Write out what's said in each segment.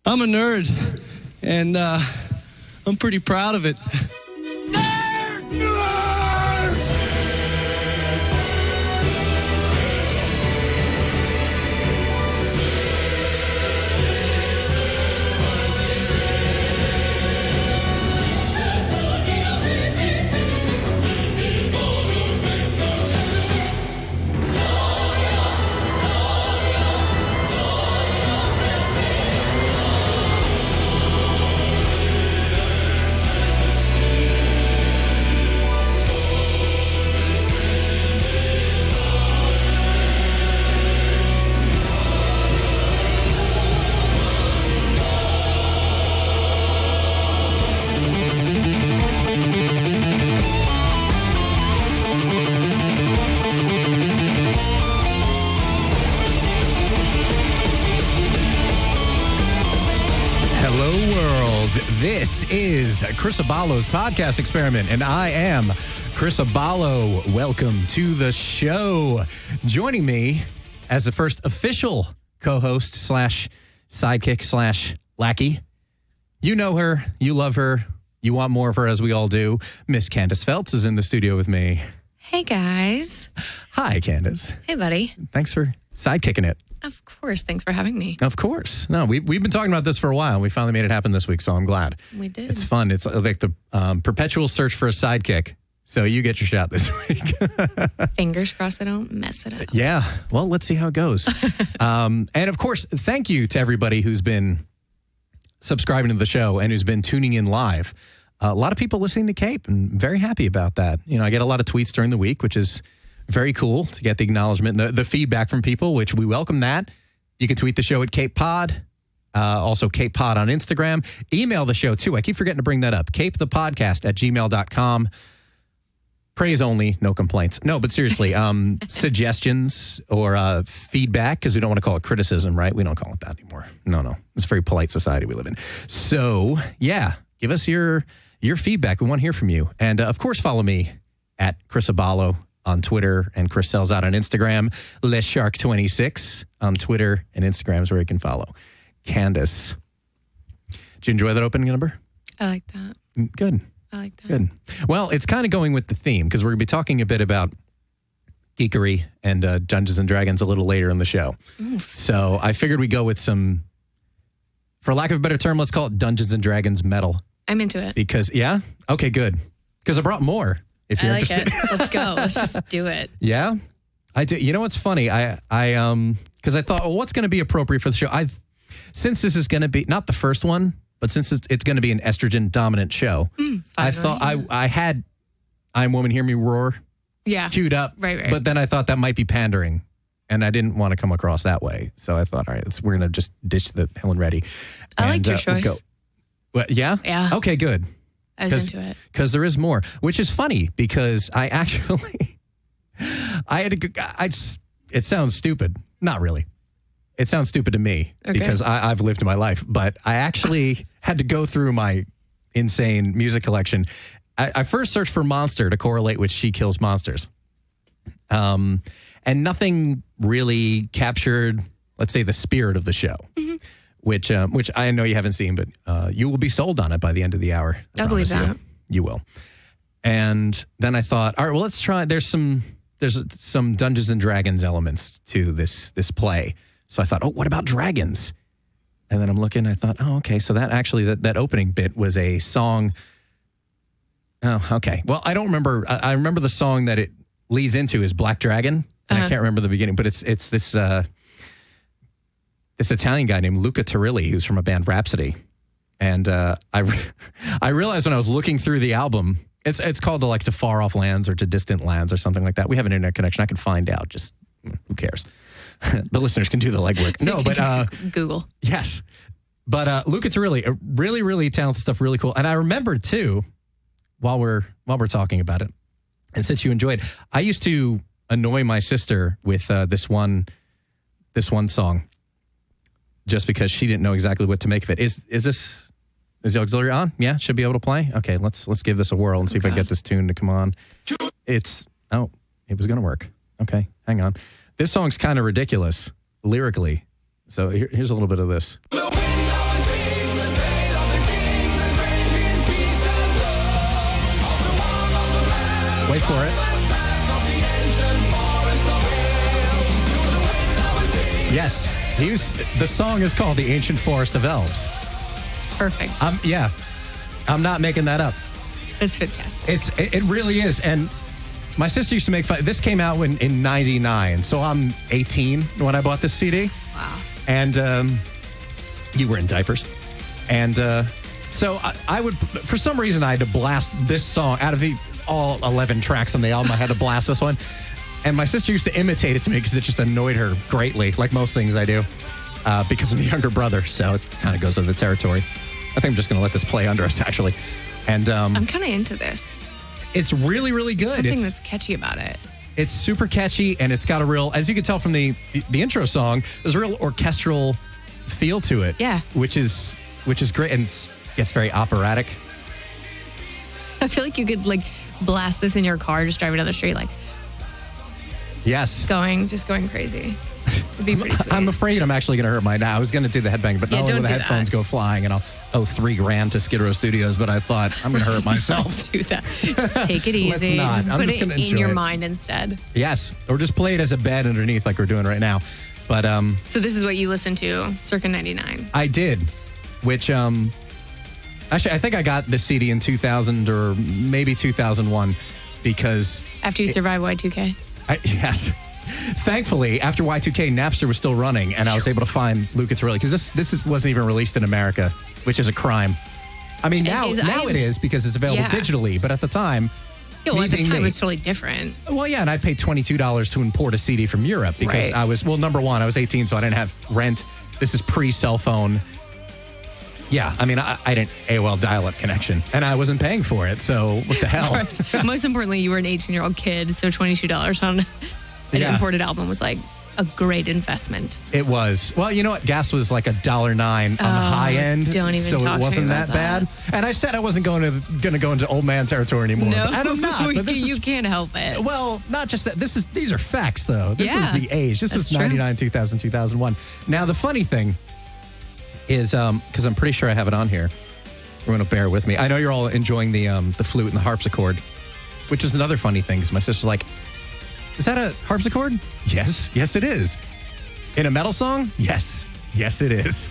I'm a nerd, and I'm pretty proud of it. This is Chris Abalo's podcast experiment, and I am Chris Abalo. Welcome to the show. Joining me as the first official co-host slash sidekick slash lackey. You know her, you love her, you want more of her, as we all do. Miss Candace Feltz is in the studio with me. Hey, guys. Hi, Candace. Hey, buddy. Thanks for sidekicking it. Of course. Thanks for having me. Of course. No, we've been talking about this for a while. We finally made it happen this week, so I'm glad. We did. It's fun. It's like the perpetual search for a sidekick. So you get your shot this week. Fingers crossed I don't mess it up. Yeah. Well, let's see how it goes. And of course, thank you to everybody who's been subscribing to the show and who's been tuning in live. A lot of people listening to Cape, and very happy about that. You know, I get a lot of tweets during the week, which is very cool to get the acknowledgement, the feedback from people, which we welcome that. You can tweet the show at Cape Pod, also Cape Pod on Instagram. Email the show, too. I keep forgetting to bring that up. capethepodcast@gmail.com. Praise only, no complaints. No, but seriously, suggestions or feedback, because we don't want to call it criticism, right? We don't call it that anymore. No. It's a very polite society we live in. So, yeah, give us your feedback. We want to hear from you. And, of course, follow me at Chris Abalo on Twitter, and Chris sells out on Instagram. LesShark26 on Twitter and Instagram is where you can follow. Candace, did you enjoy that opening number? I like that. Good. I like that. Good. Well, it's kind of going with the theme, because we're going to be talking a bit about geekery and Dungeons and Dragons a little later in the show. Oof. So I figured we'd go with some, for lack of a better term, let's call it Dungeons and Dragons metal. I'm into it. Because, yeah? Okay, good. Because I brought more. If you're interested. It. Let's go. Let's just do it. Yeah, I do. You know what's funny? I because I thought, well, what's going to be appropriate for the show? Since this is going to be not the first one, but since it's going to be an estrogen dominant show, I thought I had "I'm Woman, Hear Me Roar" queued up, right. But then I thought that might be pandering, and I didn't want to come across that way. So I thought, all right, we're going to just ditch the Helen Reddy. I liked your choice. Go. Well, yeah. Yeah. Okay, good. I was into it. Because there is more, which is funny because I actually, it sounds stupid. Not really. It sounds stupid to me because I've lived my life, but I actually had to go through my insane music collection. I first searched for Monster to correlate with She Kills Monsters. And nothing really captured, let's say, the spirit of the show. Mm-hmm. Which I know you haven't seen, but you will be sold on it by the end of the hour. I believe that. You will. And then I thought, all right, well, let's try. There's some Dungeons and Dragons elements to this play. So I thought, oh, what about dragons? And then I'm looking, I thought, oh, okay. So that actually, that opening bit was a song. Oh, okay. Well, I don't remember. I remember the song that it leads into is Black Dragon. And I can't remember the beginning, but it's this Italian guy named Luca Turilli, who's from a band Rhapsody. And I realized when I was looking through the album, it's called To Far Off Lands or To Distant Lands or something like that. We have an internet connection. I can find out. Just who cares? The listeners can do the legwork. No, but Google. Yes. But Luca Turilli, really, really talented stuff, really cool. And I remembered too, while we're talking about it, and since you enjoyed, I used to annoy my sister with this one song, just because she didn't know exactly what to make of it. Is the auxiliary on? Yeah, should be able to play. Okay, let's give this a whirl and see if I can get this tune to come on. It was gonna work. Okay, hang on. This song's kind of ridiculous lyrically, so here's a little bit of this. The wind for it. Yes, the song is called The Ancient Forest of Elves. Perfect. Yeah, I'm not making that up. That's fantastic. It really is. And my sister used to make fun. This came out in 99, so I'm 18 when I bought this CD. Wow. And you were in diapers. And so I would, for some reason, I had to blast this song out of all 11 tracks on the album. I had to blast this one. And my sister used to imitate it to me because it just annoyed her greatly, like most things I do, because I'm the younger brother. So it kind of goes with the territory. I think I'm just going to let this play under us, actually. And I'm kind of into this. It's really, really good. There's something that's catchy about it. It's super catchy, and it's got a real, as you can tell from the intro song, there's a real orchestral feel to it. Yeah. Which is great, and it gets very operatic. I feel like you could like blast this in your car, just driving down the street, like yes, just going crazy. It'd be pretty sweet. I'm afraid I'm actually going to hurt my now. I was going to do the headbang, but not only will the headphones go flying, and I'll owe $3,000 to Skidrow Studios, but I thought I'm going to hurt myself. Don't do that. Just take it easy. Let's not. Just put it in your mind instead. Yes, or just play it as a bed underneath, like we're doing right now. But so this is what you listened to, circa '99. I did, which actually I think I got this CD in 2000 or maybe 2001 because after you survived Y2K. Yes. Thankfully, after Y2K, Napster was still running, and I was able to find Luca Turilli, because this wasn't even released in America, which is a crime. I mean, now it is because it's available digitally, but at the time... Yeah, well, at the time, it was totally different. Well, yeah, and I paid $22 to import a CD from Europe because I was, well, number one, I was 18, so I didn't have rent. This is pre-cell phone. Yeah, I mean, I didn't AOL dial-up connection, and I wasn't paying for it, so what the hell? Right. Most importantly, you were an 18-year-old kid, so $22 on an imported album was like a great investment. It was. Well, you know what? Gas was like $1.09 on the high end, don't even so talk it wasn't to me that about bad. And I said I wasn't going to go into old man territory anymore. No, and I'm not. But you can't help it. Well, not just that. These are facts, though. This was the age. This was true. 99, 2000, 2001. Now, the funny thing is, because I'm pretty sure I have it on here. You're going to bear with me. I know you're all enjoying the flute and the harpsichord, which is another funny thing, because my sister's like, is that a harpsichord? Yes, it is. In a metal song? Yes, it is.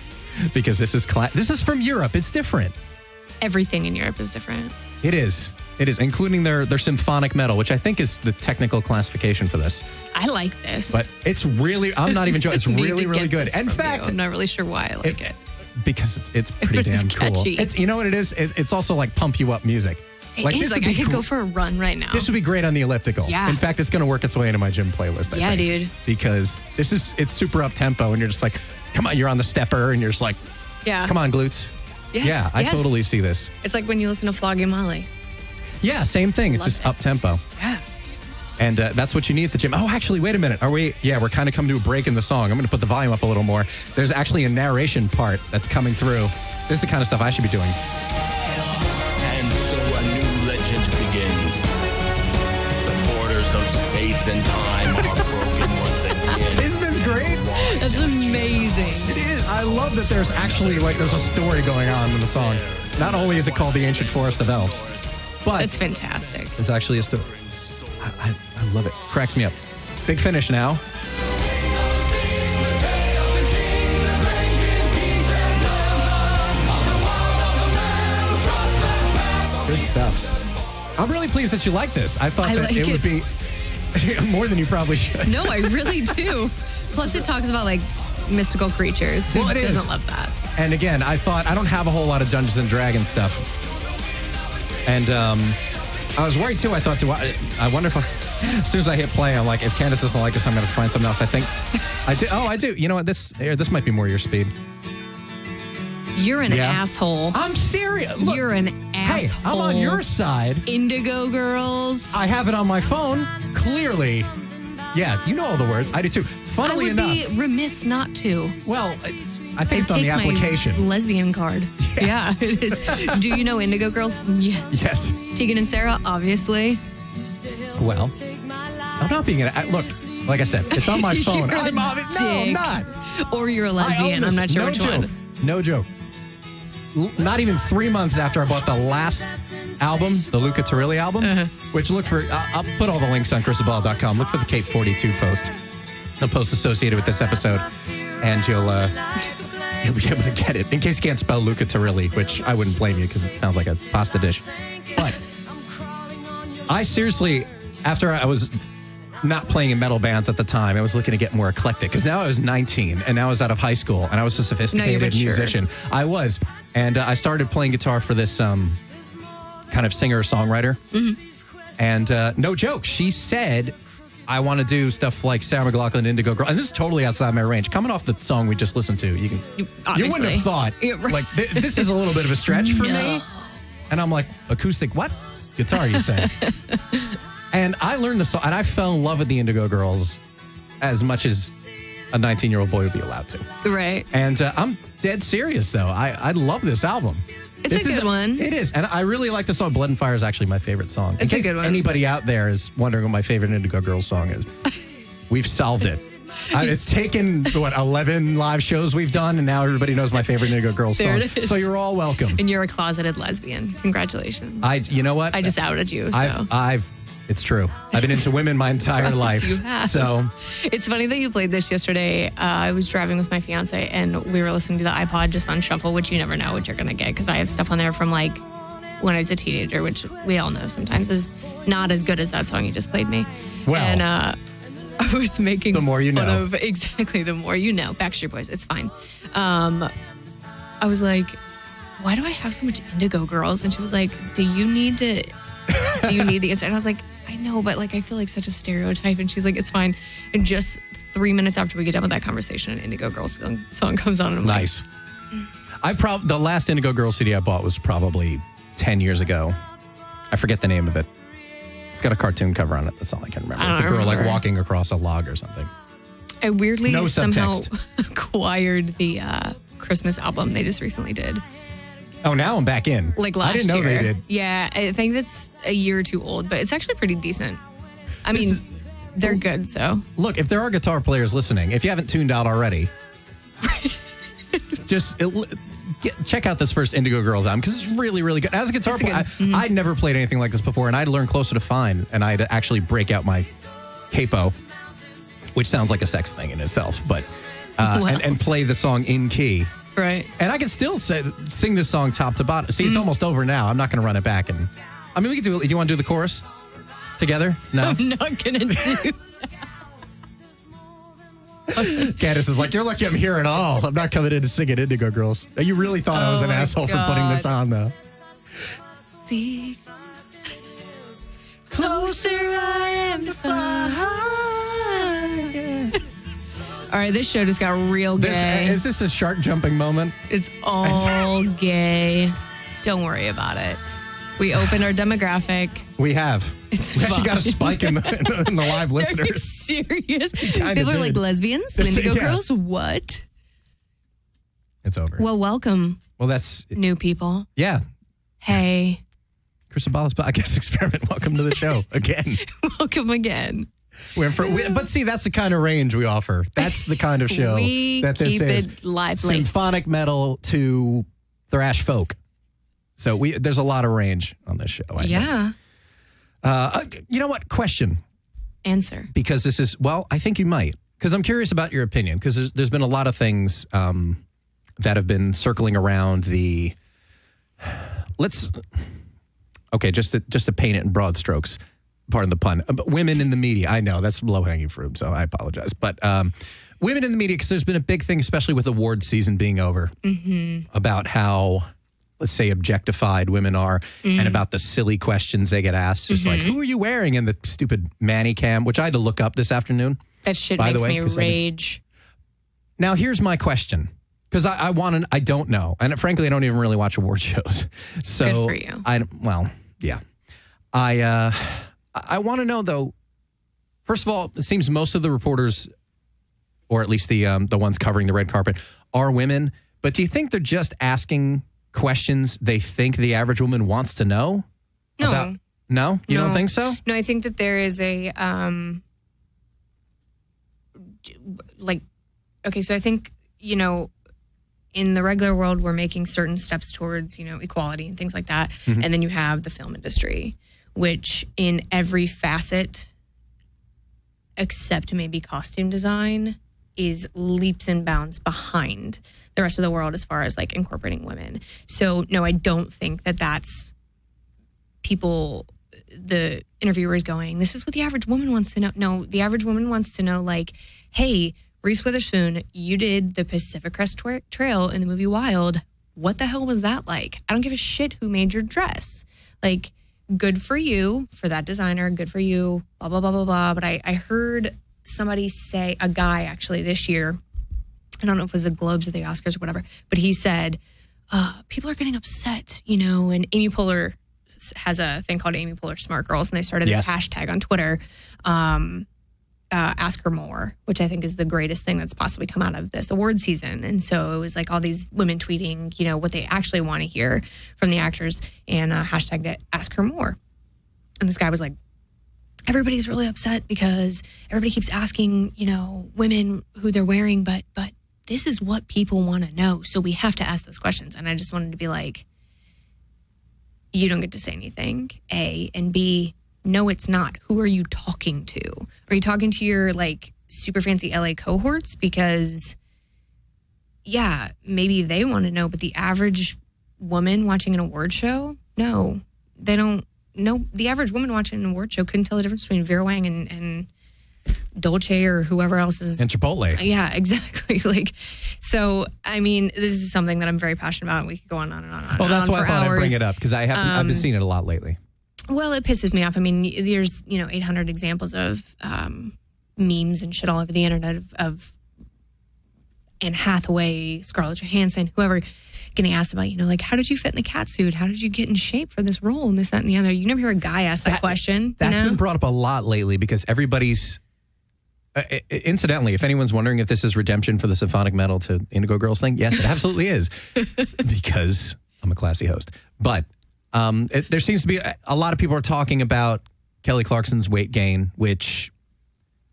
Because this is from Europe. It's different. Everything in Europe is different. It is, including their symphonic metal, which I think is the technical classification for this. I like this. But it's really, I'm not even joking, it's really, really good. In fact, I'm not really sure why I like it. Because it's pretty damn cool. It's, you know what it is? It's also like pump you up music. It is. Like I could go for a run right now. This would be great on the elliptical. Yeah. In fact, it's going to work its way into my gym playlist, I think. Dude. Because it's super up tempo, and you're just like, come on, you're on the stepper, and you're just like, come on, glutes. Yes. Yeah, I totally see this. It's like when you listen to Flogging Molly. Yeah, same thing. It's just up tempo. Yeah. And that's what you need at the gym. Oh, actually, wait a minute. Are we? Yeah, we're kind of coming to a break in the song. I'm going to put the volume up a little more. There's actually a narration part that's coming through. This is the kind of stuff I should be doing. And so a new legend begins. The borders of space and time are broken once again. Isn't this great? That's amazing. It is. I love that there's actually, there's a story going on in the song. Not only is it called The Ancient Forest of Elves, but... It's fantastic. It's actually a story. I love it. Cracks me up. Big finish now. Good stuff. I'm really pleased that you like this. I thought that it would be more than you probably should. No, I really do. Plus, it talks about mystical creatures. Who doesn't love that? And again, I thought I don't have a whole lot of Dungeons and Dragons stuff. And I was worried too. I thought, I wonder if as soon as I hit play, I'm like, if Candace doesn't like this, I'm going to find something else. I think I do. Oh, I do. You know what? This might be more your speed. You're an asshole. I'm serious. Look, you're an asshole. Hey, I'm on your side. Indigo Girls. I have it on my phone. Clearly. Yeah, you know all the words. I do too. Funnily enough. I would be remiss not to. Well, I think it's on the application. My lesbian card. Yes. Yeah, it is. Do you know Indigo Girls? Yes. Yes. Tegan and Sarah, obviously. Well, I'm not being look, like I said, it's on my phone. I'm not. Or you're a lesbian. I'm not sure which one. No joke. not even 3 months after I bought the last album, the Luca Turilli album, which look for, I'll put all the links on chrisabella.com. Look for the Cape 42 post, the post associated with this episode, and you'll be able to get it. In case you can't spell Luca Turilli, which I wouldn't blame you because it sounds like a pasta dish. But I seriously, after I was not playing in metal bands at the time, I was looking to get more eclectic because now I was 19 and now I was out of high school and I was a sophisticated musician. I was. And I started playing guitar for this kind of singer-songwriter. And no joke, she said, I want to do stuff like Sarah McLachlan, Indigo Girl. And this is totally outside my range. Coming off the song we just listened to, you wouldn't have thought, like, this is a little bit of a stretch for me. And I'm like, acoustic what? Guitar, you say? And I learned the song, and I fell in love with the Indigo Girls as much as a 19-year-old boy would be allowed to. Right. And I'm dead serious, though. I love this album. It's a good one. It is. And I really like the song. Blood and Fire is actually my favorite song. It's a good one. Anybody out there is wondering what my favorite Indigo Girls song is, we've solved it. It's taken, 11 live shows we've done, and now everybody knows my favorite Indigo Girls song. It is. So you're all welcome. And you're a closeted lesbian. Congratulations. You know what? I just outed you. It's true. I've been into women my entire life. You have. So it's funny that you played this yesterday. I was driving with my fiance and we were listening to the iPod just on shuffle, which you never know what you're going to get because I have stuff on there from like when I was a teenager, which we all know sometimes is not as good as that song you just played me. Well, and I was making the more you fun know. of exactly the more you know. Backstreet Boys, it's fine. I was like, why do I have so much Indigo Girls? And she was like, do you need the answer? And I was like, I know, but like I feel like such a stereotype. And she's like, it's fine. And just 3 minutes after we get done with that conversation, an Indigo Girls song comes on. And I'm nice. Like, the last Indigo Girls CD I bought was probably 10 years ago. I forget the name of it. It's got a cartoon cover on it. That's all I can remember. It's a girl like walking across a log or something. I weirdly No somehow subtext. acquired the Christmas album they just recently did. Oh, now I'm back in. Like last year. I didn't know they did. Yeah, I think that's a year or two old, but it's actually pretty decent. I mean, they're good, so. Look, if there are guitar players listening, if you haven't tuned out already, just check out this first Indigo Girls album because it's really, really good. As a guitar player, I'd never played anything like this before, and I'd learn Closer to Fine, and I'd actually break out my capo, which sounds like a sex thing in itself, but and play the song in key. Right. And I can still sing this song top to bottom. See, it's almost over now. I'm not going to run it back. And I mean, we can do it. Do you want to do the chorus together? No? I'm not going to do Candace is like, you're lucky I'm here at all. I'm not coming in to sing it Indigo Girls. You really thought I was an asshole for putting this on, though. See, closer I am to find. All right, this show just got real gay. Is this a shark jumping moment? It's all gay. Don't worry about it. We opened our demographic. We have. It's we actually fine. got a spike in the live Are you listeners. serious? Kinda People are like, did. lesbians? Indigo Girls? What? It's over. Well, welcome. Well, that's... New people. Yeah. Hey. Chris Abala's podcast experiment. Welcome to the show again. Welcome again. But see, that's the kind of range we offer. That's the kind of show that this keep is. it lively. Symphonic metal to thrash folk. So there's a lot of range on this show. I think. You know what? Question. Answer. Because this is, well, I think you might. Because I'm curious about your opinion. Because there's been a lot of things that have been circling around the, just to paint it in broad strokes. Pardon the pun. But women in the media. I know that's low-hanging fruit, so I apologize. But women in the media, because there's been a big thing, especially with award season being over, about how, let's say, objectified women are and about the silly questions they get asked. Just like, who are you wearing in the stupid manny cam, which I had to look up this afternoon. That shit makes me rage. Now, here's my question. Because I don't know. And frankly, I don't even really watch award shows. So good for you. I want to know, though, first of all, it seems most of the reporters, or at least the ones covering the red carpet, are women. But do you think they're just asking questions they think the average woman wants to know? No. No? You don't think so? No, I think that there is a, so I think, in the regular world, we're making certain steps towards, equality and things like that. Mm-hmm. And then you have the film industry, which in every facet, except maybe costume design, is leaps and bounds behind the rest of the world as far as like incorporating women. So no, I don't think that that's people, the interviewer is going, this is what the average woman wants to know. No, the average woman wants to know, like, hey, Reese Witherspoon, you did the Pacific Crest Trail in the movie Wild. What the hell was that like? I don't give a shit who made your dress. Like, good for you, for that designer. Good for you, blah, blah, blah, blah, blah. But I heard somebody say, a guy actually this year, I don't know if it was the Globes or the Oscars or whatever, but he said, people are getting upset, and Amy Poehler has a thing called Amy Poehler Smart Girls, and they started this hashtag on Twitter, Ask Her More, which I think is the greatest thing that's possibly come out of this award season. And so it was like all these women tweeting, what they actually want to hear from the actors, and hashtagged it Ask Her More. And this guy was like, everybody's really upset because everybody keeps asking, women who they're wearing, but this is what people want to know. So we have to ask those questions. And I just wanted to be like, you don't get to say anything, A, and B, no, it's not. Who are you talking to? Are you talking to your like super fancy LA cohorts? Because yeah, maybe they want to know, but the average woman watching an award show, no, they don't know. The average woman watching an award show couldn't tell the difference between Vera Wang and Dolce or whoever else is. And Chipotle. Yeah, exactly. Like, so, I mean, this is something that I'm very passionate about, and we could go on and on and on. Well, that's why I thought hours. I'd bring it up, because I've been seeing it a lot lately. Well, it pisses me off. I mean, there's, 800 examples of memes and shit all over the internet of Anne Hathaway, Scarlett Johansson, whoever, getting asked about, like, how did you fit in the cat suit? How did you get in shape for this role and this, that, and the other? You never hear a guy ask that question. That's been brought up a lot lately, because everybody's... incidentally, if anyone's wondering if this is redemption for the symphonic metal to Indigo Girls thing, yes, it absolutely is, because I'm a classy host. But there seems to be a lot of people are talking about Kelly Clarkson's weight gain, which,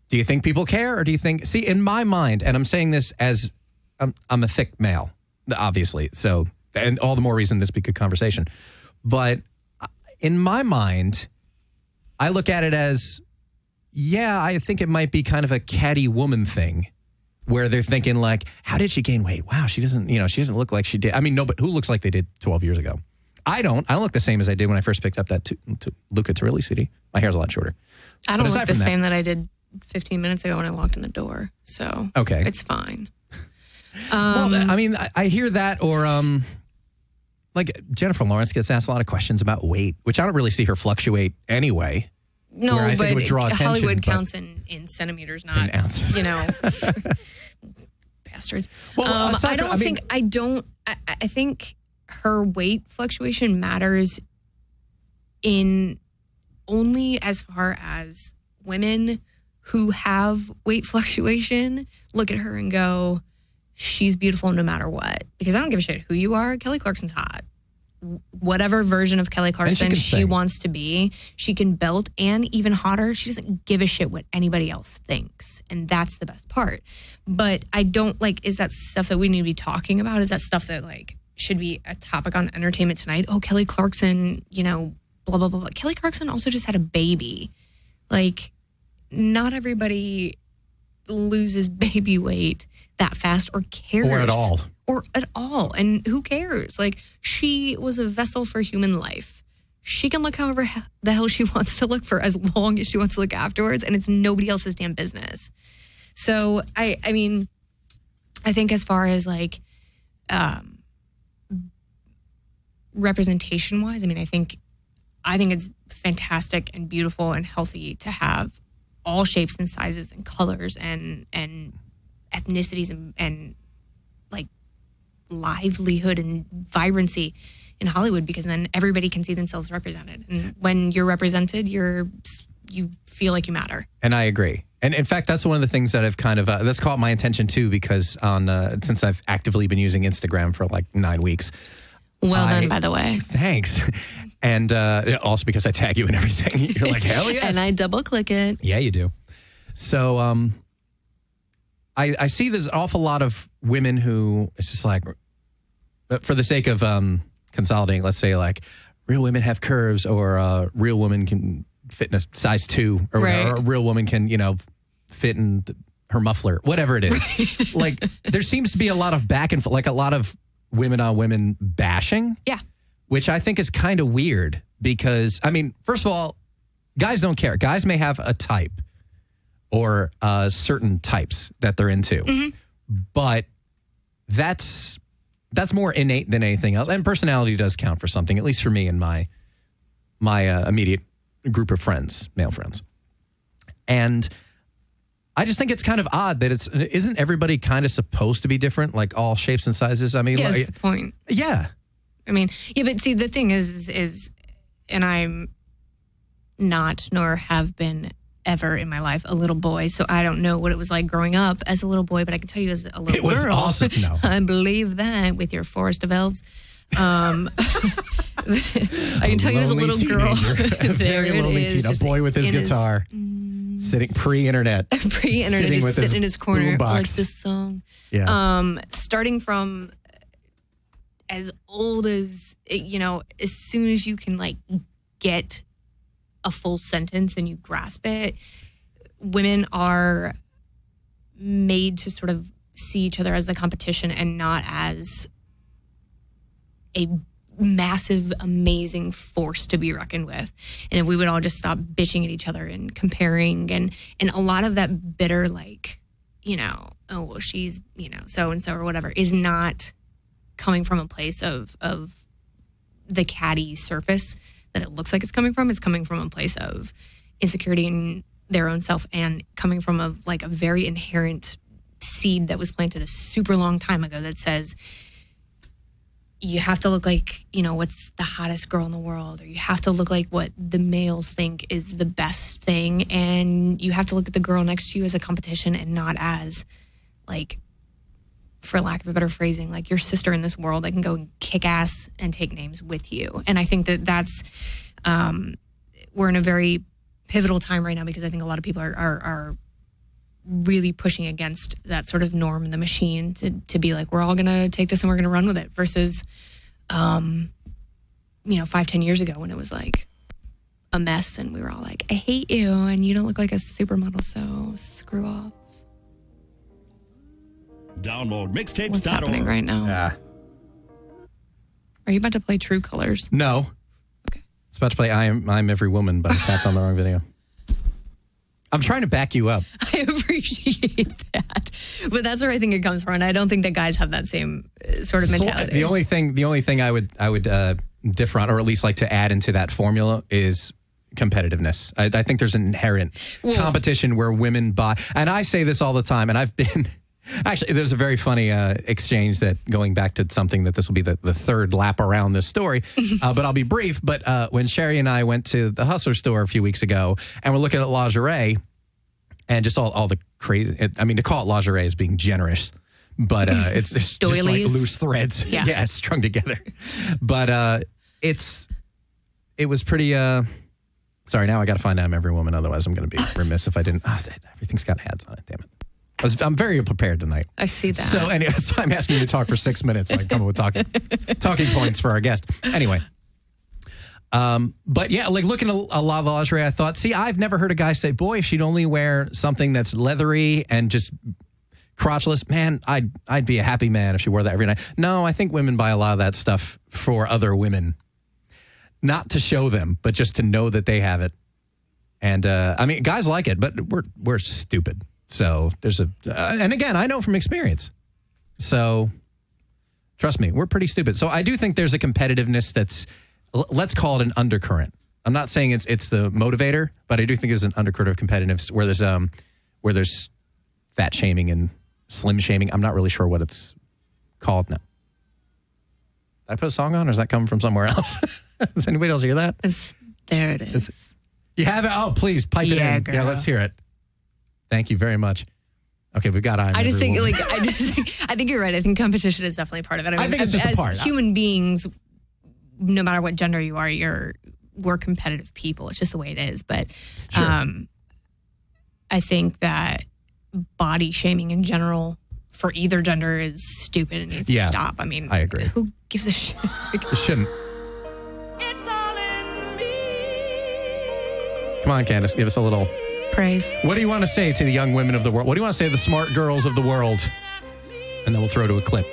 do you think people care, or do you think, see, in my mind, and I'm saying this as I'm a thick male, obviously, so, and all the more reason this be good conversation. But in my mind, I look at it as, yeah, I think it might be kind of a catty woman thing, where they're thinking like, how did she gain weight? Wow, she doesn't look like she did. I mean, no, but who looks like they did 12 years ago? I don't look the same as I did when I first picked up that Luca Turilli CD. My hair's a lot shorter. I don't look the same that I did 15 minutes ago when I walked in the door. So okay, it's fine. Well, I mean, I hear that, or like Jennifer Lawrence gets asked a lot of questions about weight, which I don't really see her fluctuate anyway. No, but it would draw attention, Hollywood counts in centimeters, not in ounces. Bastards. Well, I think her weight fluctuation matters in only as far as women who have weight fluctuation look at her and go, she's beautiful no matter what. Because I don't give a shit who you are. Kelly Clarkson's hot. Whatever version of Kelly Clarkson she wants to be, she can belt, and even hotter, she doesn't give a shit what anybody else thinks. And that's the best part. But I don't is that stuff that we need to be talking about? Is that stuff that should be a topic on Entertainment Tonight? Oh, Kelly Clarkson, blah, blah, blah, blah. Kelly Clarkson also just had a baby. Not everybody loses baby weight that fast or cares. Or at all. And who cares? She was a vessel for human life. She can look however the hell she wants to look for as long as she wants to look afterwards, and it's nobody else's damn business. So, I mean, I think as far as representation-wise, I mean, I think it's fantastic and beautiful and healthy to have all shapes and sizes and colors and ethnicities and livelihood and vibrancy in Hollywood, because then everybody can see themselves represented. And when you're represented, you feel like you matter. And I agree. And in fact, that's one of the things that I've kind of, that's caught my attention too, because since I've actively been using Instagram for 9 weeks. Well done, by the way. Thanks. And also because I tag you and everything. You're like, hell yes. And I double click it. Yeah, you do. So I see there's an awful lot of women who, it's just like, for the sake of consolidating, let's say like real women have curves, or real woman can fit in a size 2, or, Right. or a real woman can, fit in her muffler, whatever it is. Like there seems to be a lot of back and forth, like a lot of women on women bashing. Yeah. Which I think is kind of weird because, I mean, first of all, guys don't care. Guys may have a type or certain types that they're into, but that's more innate than anything else. And personality does count for something, at least for me and my immediate group of friends, male friends. And I just think it's kind of odd that isn't everybody kind of supposed to be different, like all shapes and sizes? I mean, Yeah, that's the point. Yeah. I mean, yeah, but see, the thing is, and I'm not, nor have been ever in my life, a little boy, so I don't know what it was like growing up as a little boy, but I can tell you as a little girl. It was awesome. No. I believe that with your Forest of Elves. I can tell you as a little girl. A very lonely teen, a boy with his guitar, sitting pre-internet. Pre-internet, just sitting in his corner, like this song. Yeah. Starting from as old as, as soon as you can like get a full sentence and you grasp it, women are made to sort of see each other as the competition and not as a massive, amazing force to be reckoned with. And if we would all just stop bitching at each other and comparing and a lot of that bitter, like, oh, well, she's, so-and-so or whatever, is not coming from a place of the catty surface that it looks like it's coming from. It's coming from a place of insecurity in their own self and coming from a very inherent seed that was planted a super long time ago that says you have to look like, what's the hottest girl in the world, or you have to look like what the males think is the best thing, and you have to look at the girl next to you as a competition and not as, like, for lack of a better phrasing, like your sister in this world that can go and kick ass and take names with you. And I think that's we're in a very pivotal time right now because I think a lot of people are really pushing against that sort of norm in the machine to be like, we're all going to take this and we're going to run with it versus, 5-10 years ago when it was like a mess and we were all like, I hate you and you don't look like a supermodel, so screw off. Download mixtapes.org. What's happening right now? Yeah. Are you about to play True Colors? No. Okay. It's about to play I'm Every Woman, but I tapped on the wrong video. I'm trying to back you up. I appreciate that. But that's where I think it comes from. And I don't think that guys have that same sort of mentality. The only thing I would differ on, or at least like to add into that formula, is competitiveness. I think there's an inherent competition where women buy, and I say this all the time, and I've been... Actually, there's a very funny exchange that, going back to something that this will be the third lap around this story, but I'll be brief. But when Sherry and I went to the Hustler store a few weeks ago and we're looking at lingerie and just all the crazy, I mean, to call it lingerie is being generous, but it's just like loose threads. Yeah. Yeah, it's strung together. But it was pretty, sorry, now I got to find out I'm Every Woman. Otherwise, I'm going to be remiss if I didn't. Everything's got ads on it, damn it. I'm very prepared tonight. I see that. So anyway, so I'm asking you to talk for 6 minutes so I can come up with talking points for our guest. Anyway. But yeah, like looking at a lot of lingerie, I thought, see, I've never heard a guy say, boy, if she'd only wear something that's leathery and just crotchless, man, I'd be a happy man if she wore that every night. No, I think women buy a lot of that stuff for other women. Not to show them, but just to know that they have it. And I mean, guys like it, but we're stupid. So there's and again, I know from experience. So trust me, we're pretty stupid. So I do think there's a competitiveness that's, let's call it an undercurrent. I'm not saying it's the motivator, but I do think it's an undercurrent of competitiveness where there's fat shaming and slim shaming. I'm not really sure what it's called now. Did I put a song on, or is that coming from somewhere else? Does anybody else hear that? There it is. You have it? Oh, please pipe it in. Girl. Yeah, let's hear it. Thank you very much. Okay, we've got I think you're right. I think competition is definitely part of it. I think it's just a part. As human beings, no matter what gender you are, we're competitive people. It's just the way it is. But sure. I think that body shaming in general, for either gender is stupid and needs to stop. I mean, I agree. Who gives a shit? It shouldn't. Come on, Candace, give us a little praise. What do you want to say to the young women of the world? What do you want to say to the smart girls of the world? And then we'll throw to a clip.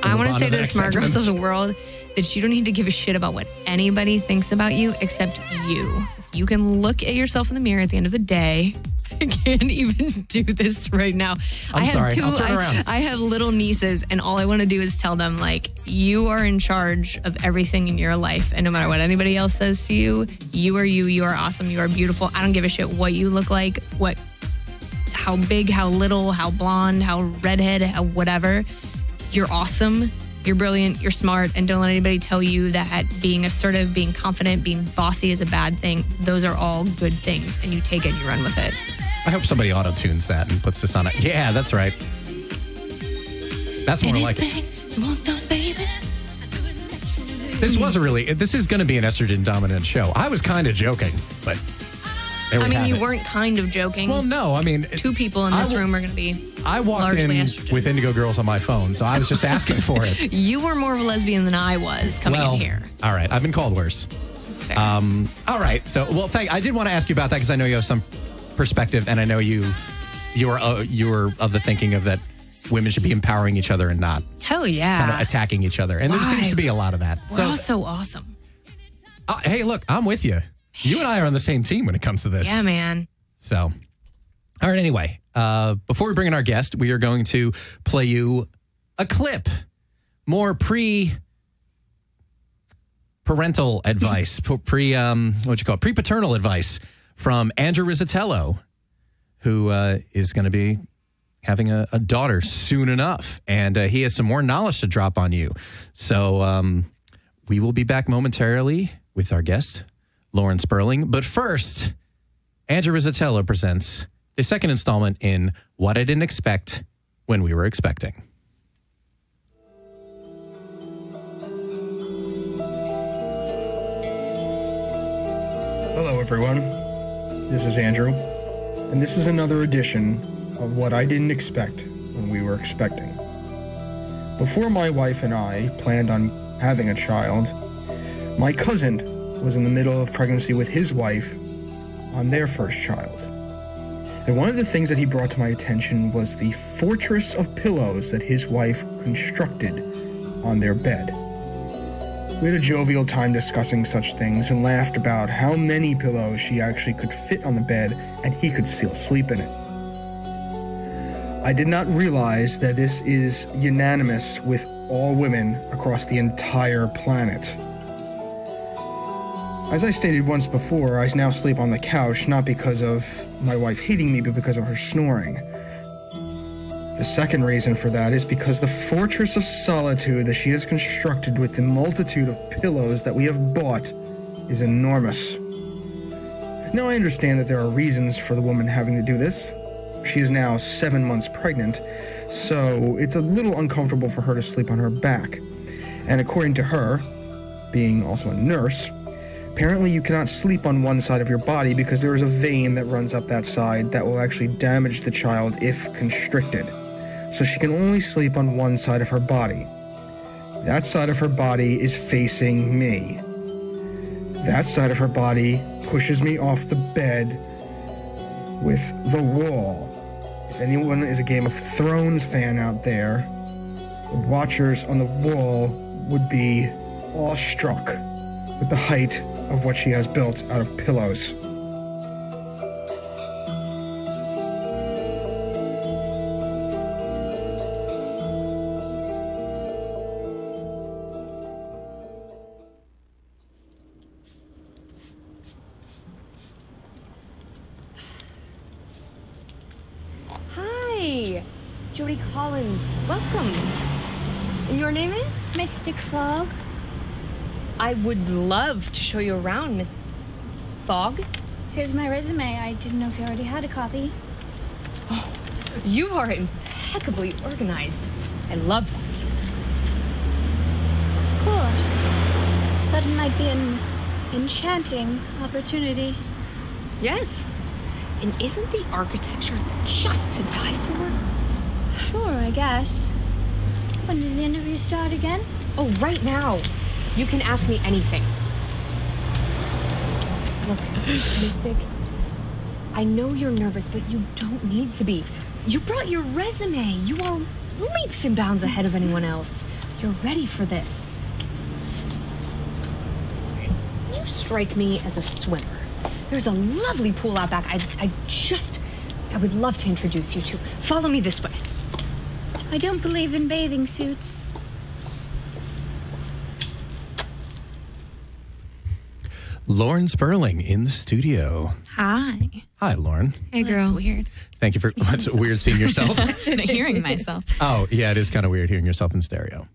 I want to say to the smart girls of the world that you don't need to give a shit about what anybody thinks about you except you. If you can look at yourself in the mirror at the end of the day. I can't even do this right now. I'm sorry. I'll turn around. I have little nieces, and all I want to do is tell them, like, you are in charge of everything in your life. And no matter what anybody else says to you, you are you. You are awesome. You are beautiful. I don't give a shit what you look like, how big, how little, how blonde, how redhead, how whatever. You're awesome. You're brilliant. You're smart. And don't let anybody tell you that being assertive, being confident, being bossy is a bad thing. Those are all good things. And you take it and you run with it. I hope somebody auto-tunes that and puts this on it. Yeah, that's right. That's more like it. You want done, baby? This is going to be an estrogen-dominant show. I was kind of joking, but you weren't kind of joking. Well, no, I mean... 2 people in this room are going to be I walked in estrogen. with Indigo Girls on my phone, so I was just asking for it. You were more of a lesbian than I was coming in here. All right, I've been called worse. That's fair. All right, so, I did want to ask you about that because I know you have some perspective, and I know you are of the thinking of that women should be empowering each other and not hell yeah kind of attacking each other, and there seems to be a lot of that. We're all so awesome. Hey, look, I'm with you. You and I are on the same team when it comes to this. Yeah, man. So, all right. Anyway, before we bring in our guest, we are going to play you a clip, more parental advice, pre-paternal advice from Andrew Rizzatello, who is going to be having a daughter soon enough. And he has some more knowledge to drop on you. So we will be back momentarily with our guest, Lauren Sperling. But first, Andrew Rizzatello presents the second installment in What I Didn't Expect When We Were Expecting. Hello, everyone. This is Andrew, and this is another edition of What I Didn't Expect When We Were Expecting. Before my wife and I planned on having a child, my cousin was in the middle of pregnancy with his wife on their first child. And one of the things that he brought to my attention was the fortress of pillows that his wife constructed on their bed. We had a jovial time discussing such things and laughed about how many pillows she actually could fit on the bed and he could still sleep in it. I did not realize that this is unanimous with all women across the entire planet. As I stated once before, I now sleep on the couch not because of my wife hating me, but because of her snoring. The second reason for that is because the fortress of solitude that she has constructed with the multitude of pillows that we have bought is enormous. Now, I understand that there are reasons for the woman having to do this. She is now 7 months pregnant, so it's a little uncomfortable for her to sleep on her back. And according to her, being also a nurse, apparently you cannot sleep on one side of your body because there is a vein that runs up that side that will actually damage the child if constricted. So she can only sleep on one side of her body. That side of her body is facing me. That side of her body pushes me off the bed with the wall. If anyone is a Game of Thrones fan out there, the watchers on the wall would be awestruck with the height of what she has built out of pillows. Hi, Jody Collins. Welcome. And your name is? Mystic Fog. I would love to show you around, Miss Fogg. Here's my resume. I didn't know if you already had a copy. Oh, you are impeccably organized. I love that. Of course. Thought it might be an enchanting opportunity. Yes. And isn't the architecture just to die for? Sure, I guess. When does the interview start again? Oh, right now. You can ask me anything. Look, Mystic, I know you're nervous, but you don't need to be. You brought your resume. You are leaps and bounds ahead of anyone else. You're ready for this. You strike me as a swimmer. There's a lovely pool out back. I would love to introduce you to. Follow me this way. I don't believe in bathing suits. Lauren Sperling in the studio. Hi. Hi, Lauren. Hey, girl. That's weird. Thank you for. What's weird seeing yourself? Hearing myself. Oh, yeah, it is kind of weird hearing yourself in stereo.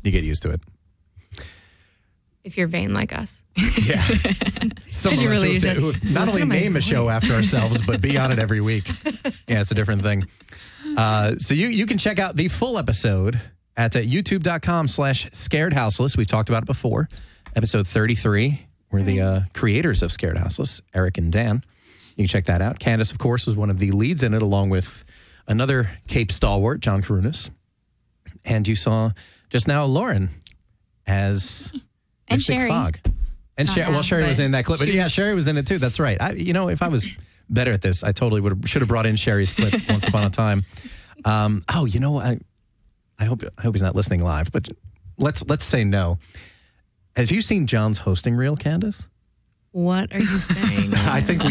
You get used to it. If you're vain like us. Yeah. Some of You us really who have not only name a show after ourselves, but be on it every week. Yeah, it's a different thing. So you can check out the full episode at youtube.com/scaredhouseless. We've talked about it before. Episode 33. We're the creators of Scared Houseless, Eric and Dan. You can check that out. Candace, of course, was one of the leads in it, along with another Cape stalwart, John Karunas. And you saw just now Lauren as And Mystic Sherry. Fog. And Sherry, well, Sherry was in that clip. But yeah, Sherry was in it too. That's right. If I was better at this, I totally should have brought in Sherry's clip once upon a time. I hope he's not listening live, but let's say no. Have you seen John's hosting reel, Candace? What are you saying? I think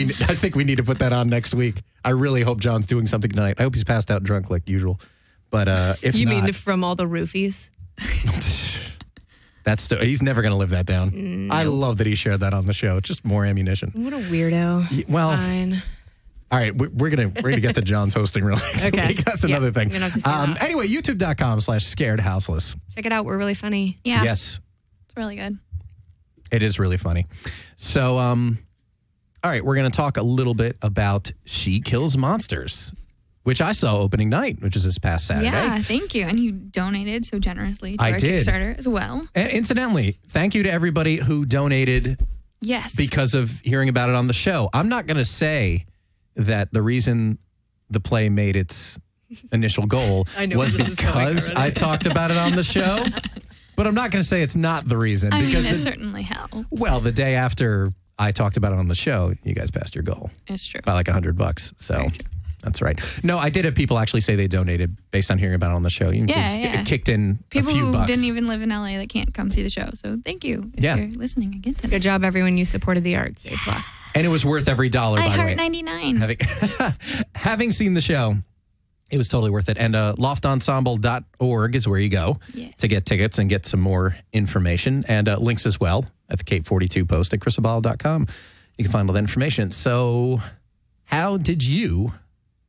we need to put that on next week. I really hope John's doing something tonight. I hope he's passed out drunk like usual. But if you not, mean from all the roofies? he's never going to live that down. I love that he shared that on the show. It's just more ammunition. What a weirdo. It's fine. All right, we're gonna get to John's hosting reel next week. That's another thing. You're gonna have to see that. Anyway, youtube.com/scaredhouseless. Check it out. We're really funny. Yeah. Yes, It's really good. it is really funny. So, all right, we're going to talk a little bit about She Kills Monsters, which I saw opening night, which is this past Saturday. Yeah, thank you. And you donated so generously to our did. Kickstarter as well. And incidentally, thank you to everybody who donated Yes. because of hearing about it on the show. I'm not going to say that the reason the play made its initial goal was because I talked about it on the show. But I'm not going to say it's not the reason. I because mean, it certainly helped. Well, the day after I talked about it on the show, you guys passed your goal. It's true. By like $100. So that's right. No, I did have people actually say they donated based on hearing about it on the show. You Yeah. kicked in People a few who bucks. didn't even live in LA that can't come see the show. So thank you if you're listening again today. Good job, everyone. You supported the arts. A+. And it was worth every dollar, by the way. I heart 99. Having seen the show, it was totally worth it. And loftensemble.org is where you go to get tickets and get some more information. And links as well at the Cape 42 post at chrisabal.com. You can find all that information. So how did you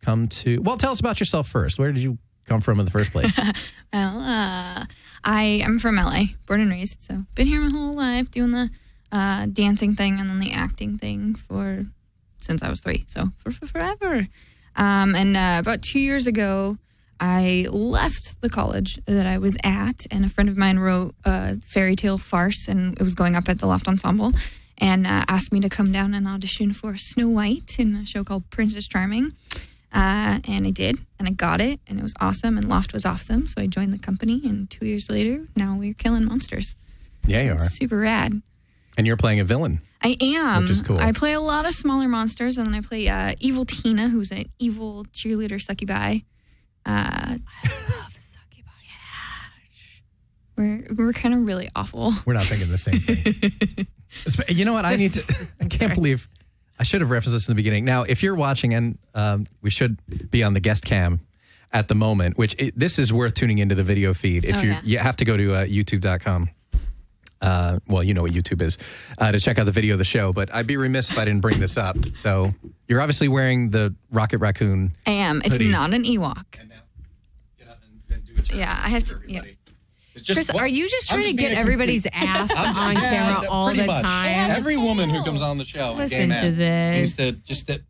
come to... Well, tell us about yourself first. Where did you come from in the first place? Well, I'm from LA, born and raised. So been here my whole life doing the dancing thing and then the acting thing since I was 3. So for forever. And about 2 years ago, I left the college that I was at, and a friend of mine wrote a fairy tale farce, and it was going up at the Loft Ensemble, and asked me to come down and audition for Snow White in a show called Princess Charming. And I did, and I got it, and it was awesome, and Loft was awesome, so I joined the company, and 2 years later, now we're killing monsters. Yeah, you are. Super rad. And you're playing a villain. I am. Which is cool. I play a lot of smaller monsters, and then I play Evil Tina, who's an evil cheerleader succubi. I love succubi. Yeah. We're kind of really awful. We're not thinking the same thing. You know what? I can't believe I should have referenced this in the beginning. Now, if you're watching, and we should be on the guest cam at the moment, this is worth tuning into the video feed. If you have to go to youtube.com. Well, you know what YouTube is, to check out the video of the show, but I'd be remiss if I didn't bring this up. So you're obviously wearing the Rocket Raccoon. I am. It's hoodie. not an Ewok. And now, get up and do it. Yeah, I have to. Yeah. Chris, are you just trying to get everybody's ass on camera all the time? Every woman who comes on the show, Listen to this. needs to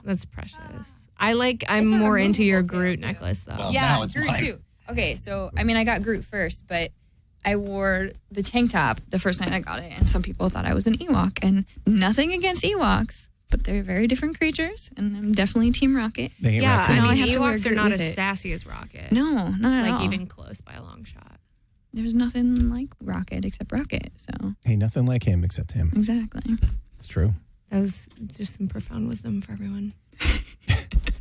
That's precious. I'm more into your Groot necklace, though. Well, Yeah, now it's Groot mine. too. Okay, so I got Groot first, but I wore the tank top the first night I got it, and some people thought I was an Ewok, and nothing against Ewoks, but they're very different creatures, and I'm definitely Team Rocket. They ain't Yeah, raccoons. I Now I mean, have to wear Ewoks are grit not with as it. sassy as Rocket. No, not at all. Like even close by a long shot. There's nothing like Rocket except Rocket. So Hey, nothing like him except him. exactly. It's true. That was just some profound wisdom for everyone.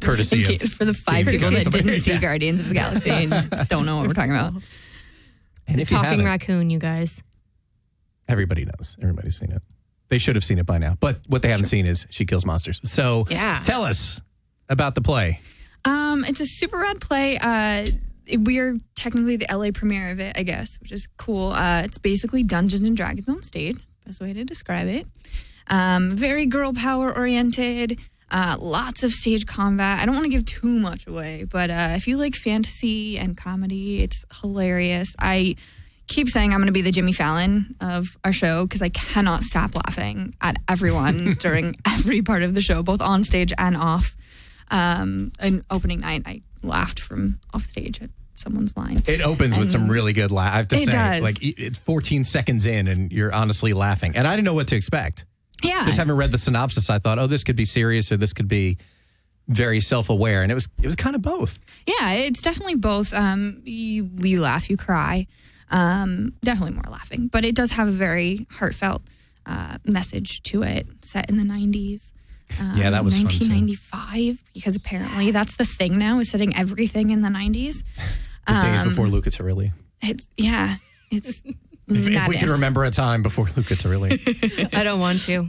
Courtesy Thank you of for the 5 people that somebody. didn't see Yeah. Guardians of the Galaxy and don't know what we're talking about. And if you Talking haven't, raccoon, you guys. everybody knows. Everybody's seen it. They should have seen it by now. But what they haven't seen is She Kills Monsters. So tell us about the play. It's a super rad play. We're technically the LA premiere of it, I guess, which is cool. It's basically Dungeons and Dragons on stage. Best way to describe it. Very girl power oriented. Lots of stage combat. I don't want to give too much away, but if you like fantasy and comedy, it's hilarious. I keep saying I'm going to be the Jimmy Fallon of our show because I cannot stop laughing at everyone during every part of the show, both on stage and off. And opening night, I laughed from off stage at someone's line. It opens with some really good laugh. I have to say, does. like it's 14 seconds in, and you're honestly laughing. And I didn't know what to expect. Yeah. Just having read the synopsis, I thought, oh, this could be serious or this could be very self-aware. And it was kind of both. Yeah, it's definitely both. You laugh, you cry. Definitely more laughing. But it does have a very heartfelt message to it, set in the 90s. Yeah, that was fun, too. 1995, because apparently that's the thing now, is setting everything in the 90s. The days before Luca Turilli. It's If we could remember a time before Luca Turilli. I don't want to.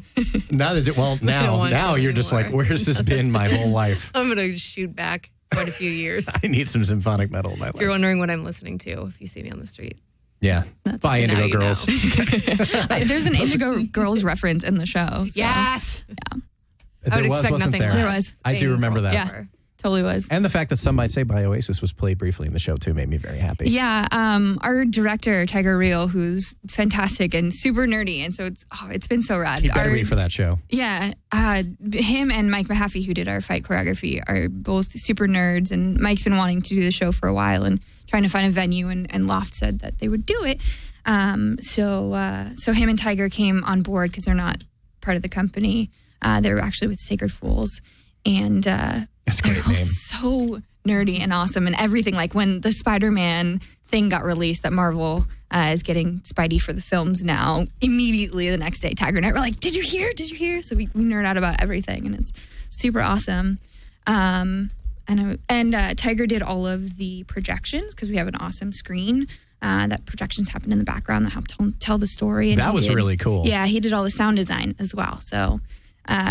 Now you're just like, where's this been my whole life? I'm going to shoot back quite a few years. I need some symphonic metal in my life. If you're wondering what I'm listening to, if you see me on the street. Yeah. Bye, Indigo you know. Girls. There's an Indigo Girls reference in the show. So. Yes. Yeah. I would There was, expect wasn't nothing there? There less. was. I do remember that. Yeah. Totally was. And the fact that Some Might Say by Oasis was played briefly in the show, too, made me very happy. Yeah, our director, Tiger Reel, who's fantastic and super nerdy, and so it's been so rad. He better be for that show. Yeah, him and Mike Mahaffey, who did our fight choreography, are both super nerds, and Mike's been wanting to do the show for a while and trying to find a venue, and Loft said that they would do it. So him and Tiger came on board because they're not part of the company. They're actually with Sacred Fools, and That's a great name. so nerdy and awesome and everything. Like when the Spider-Man thing got released that Marvel is getting Spidey for the films now, immediately the next day, Tiger and I were like, did you hear? So we nerd out about everything, and it's super awesome. And Tiger did all of the projections because we have an awesome screen. That projections happen in the background that help tell the story. And that was really cool. Yeah, he did all the sound design as well. So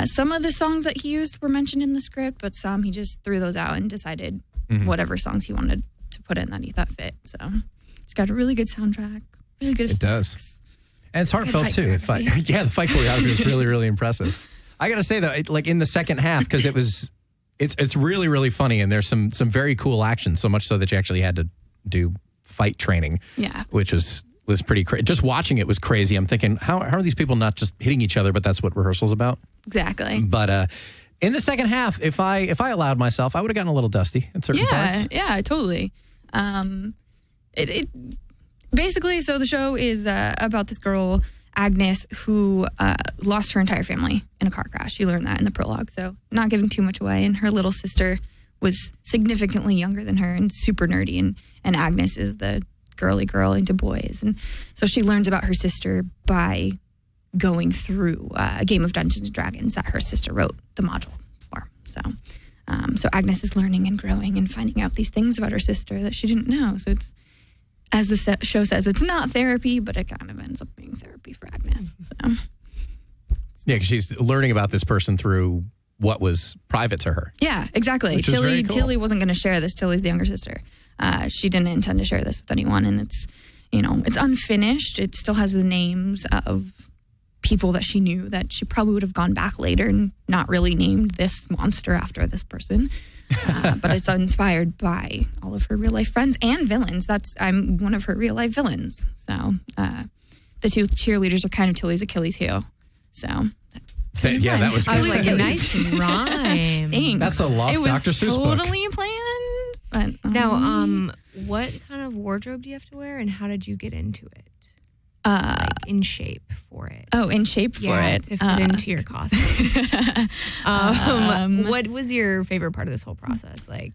some of the songs that he used were mentioned in the script, but some he just threw those out and decided whatever songs he wanted to put in that he thought fit. So it's got a really good soundtrack, really good. It does. And it's heartfelt too. The fight choreography is really, really impressive. I got to say though, like in the second half, because it's really, really funny, and there's some very cool action. So much so that you actually had to do fight training. Yeah, which was pretty crazy. Just watching it was crazy. I'm thinking, how are these people not just hitting each other? But that's what rehearsal's about. Exactly. But in the second half, if I allowed myself, I would have gotten a little dusty in certain parts. Yeah, totally. It basically, so the show is about this girl, Agnes, who lost her entire family in a car crash. You learn that in the prologue, so not giving too much away. And her little sister was significantly younger than her and super nerdy, and Agnes is the girly girl into boys. And so she learns about her sister by going through a game of Dungeons and Dragons that her sister wrote the module for. So Agnes is learning and growing and finding out these things about her sister that she didn't know. So it's, as the show says, it's not therapy, but it kind of ends up being therapy for Agnes. So Yeah, because she's learning about this person through what was private to her. yeah, exactly. Which is very cool. Tilly wasn't going to share this. Tilly's the younger sister. She didn't intend to share this with anyone, and it's unfinished. It still has the names of people that she knew that she probably would have gone back later and not really named this monster after this person. But it's inspired by all of her real life friends and villains. I'm one of her real life villains. So the two cheerleaders are kind of Tilly's Achilles heel. So Yeah, that was I was good. like, nice rhyme. thanks. That's a lost Dr. Seuss book. Totally planned. But, Now, what kind of wardrobe do you have to wear, and how did you get into it? in shape for it. Oh, in shape for it. To fit into your costume. What was your favorite part of this whole process? Like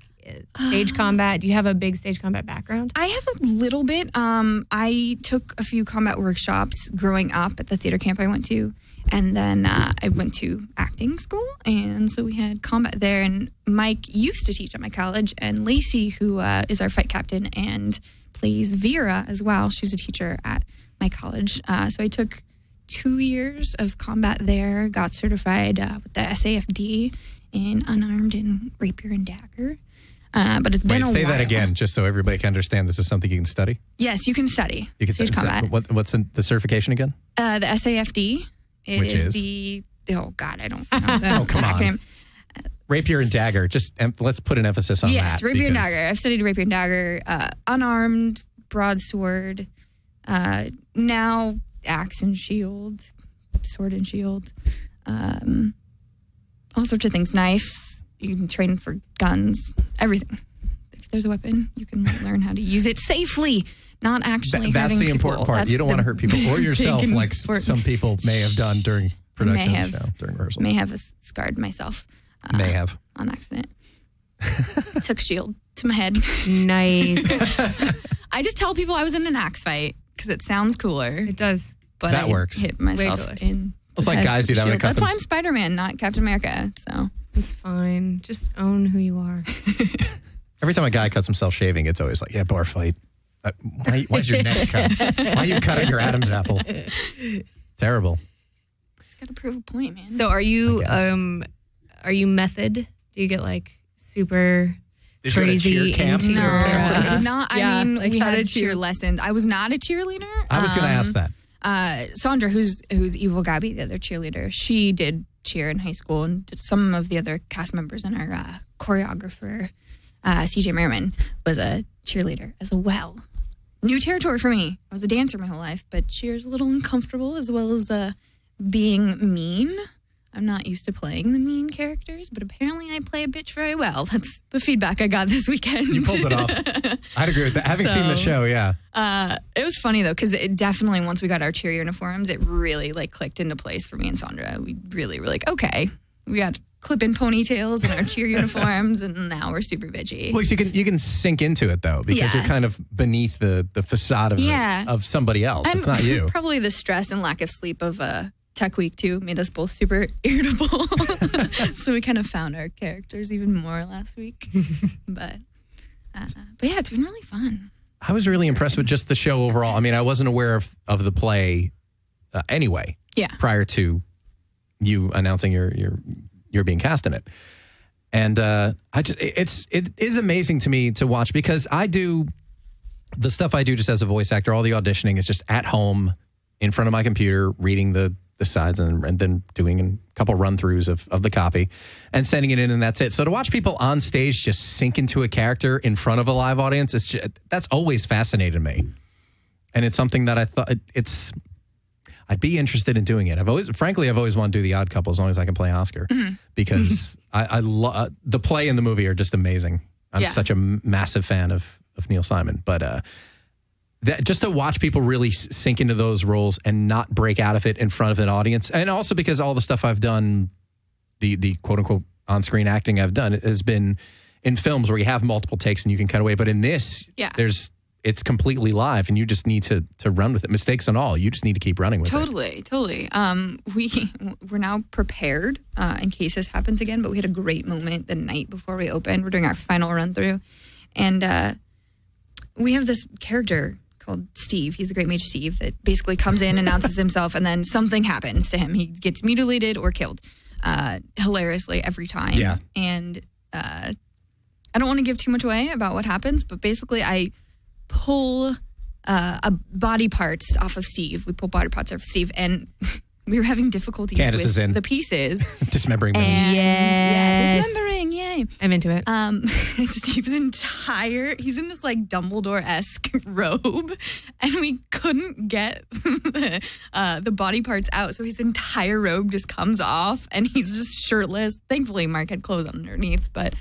stage combat? Do you have a big stage combat background? I have a little bit. I took a few combat workshops growing up at the theater camp I went to. And then I went to acting school. And so we had combat there. And Mike used to teach at my college. And Lacey, who is our fight captain and plays Vera as well, she's a teacher at my college. So I took 2 years of combat there, got certified with the SAFD in unarmed and rapier and dagger. But it's been a while. Say that again, just so everybody can understand. This is something you can study? Yes, you can study. You can study combat. What's the certification again? The SAFD. Which is oh God, I don't know that. Oh, come on. Rapier and dagger. Just let's put an emphasis on that. Yes, rapier and dagger. I've studied rapier and dagger, unarmed, broadsword, now axe and shield, sword and shield, all sorts of things. Knife. You can train for guns. Everything. If there's a weapon, you can learn how to use it safely. Not actually hurting people. That's the important part. You don't want to hurt people or yourself like some people may have done during production of the show, during rehearsal. May have scarred myself. May have. On accident. Took shield to my head. Nice. I just tell people I was in an axe fight because it sounds cooler. It does. But that I works. hit myself in It's like guys do that when they cut That's why I'm Spider-Man, not Captain America. So it's fine. Just own who you are. Every time a guy cuts himself shaving, it's always like, yeah, bar fight. Why's your neck cut? Why are you cutting your Adam's apple? Terrible. Just got to prove a point, man. So are you method? Do you get like super crazy into No, your I did not. I mean, like we how had did cheer you- lessons. I was not a cheerleader. I was going to ask that. Sandra, who's Evil Gabby, the other cheerleader, she did cheer in high school, and some of the other cast members and our choreographer, CJ Merriman, was a cheerleader as well. New territory for me. I was a dancer my whole life, but cheer's a little uncomfortable, as well as being mean. I'm not used to playing the mean characters, but apparently I play a bitch very well. That's the feedback I got this weekend. You pulled it off. I'd agree with that. Having seen the show, yeah. It was funny, though, because it definitely, once we got our cheer uniforms, it really, clicked into place for me and Sandra. We really were like, okay, we got clip-in ponytails and our cheer uniforms, and now we're super bitchy. Well, you can sink into it, though, because you're kind of beneath the facade of somebody else. It's not you. Probably the stress and lack of sleep of Tech Week, too, made us both super irritable. So we kind of found our characters even more last week. But yeah, it's been really fun. I was really impressed with just the show overall. I mean, I wasn't aware of the play anyway. Yeah. Prior to you announcing you're being cast in it, and it is amazing to me to watch, because I do the stuff I do just as a voice actor. All the auditioning is just at home in front of my computer, reading the sides and then doing a couple run-throughs of the copy and sending it in, and that's it. So to watch people on stage just sink into a character in front of a live audience, that's always fascinated me. And it's something that I thought I'd be interested in doing it. I've always wanted to do The Odd Couple as long as I can play Oscar, because I love the play and the movie are just amazing. I'm such a massive fan of Neil Simon, but just to watch people really sink into those roles and not break out of it in front of an audience. And also because all the stuff I've done, the quote unquote on-screen acting I've done, has been in films where you have multiple takes and you can cut away. But in this, it's completely live and you just need to run with it. Mistakes and all, you just need to keep running with it. Totally. We're now prepared in case this happens again, but we had a great moment the night before we opened. We're doing our final run through, and we have this character called Steve. He's the Great Mage Steve that basically comes in, announces himself, and then something happens to him. He gets mutilated or killed, hilariously every time. Yeah. And I don't want to give too much away about what happens, but basically I pull body parts off of Steve. We pull body parts off of Steve, and we were having difficulties with the pieces. Dismembering me. Yeah, dismembering, yay. I'm into it. Steve's he's in this like Dumbledore-esque robe, and we couldn't get the body parts out, so his entire robe just comes off, and he's just shirtless. Thankfully, Mark had clothes underneath, but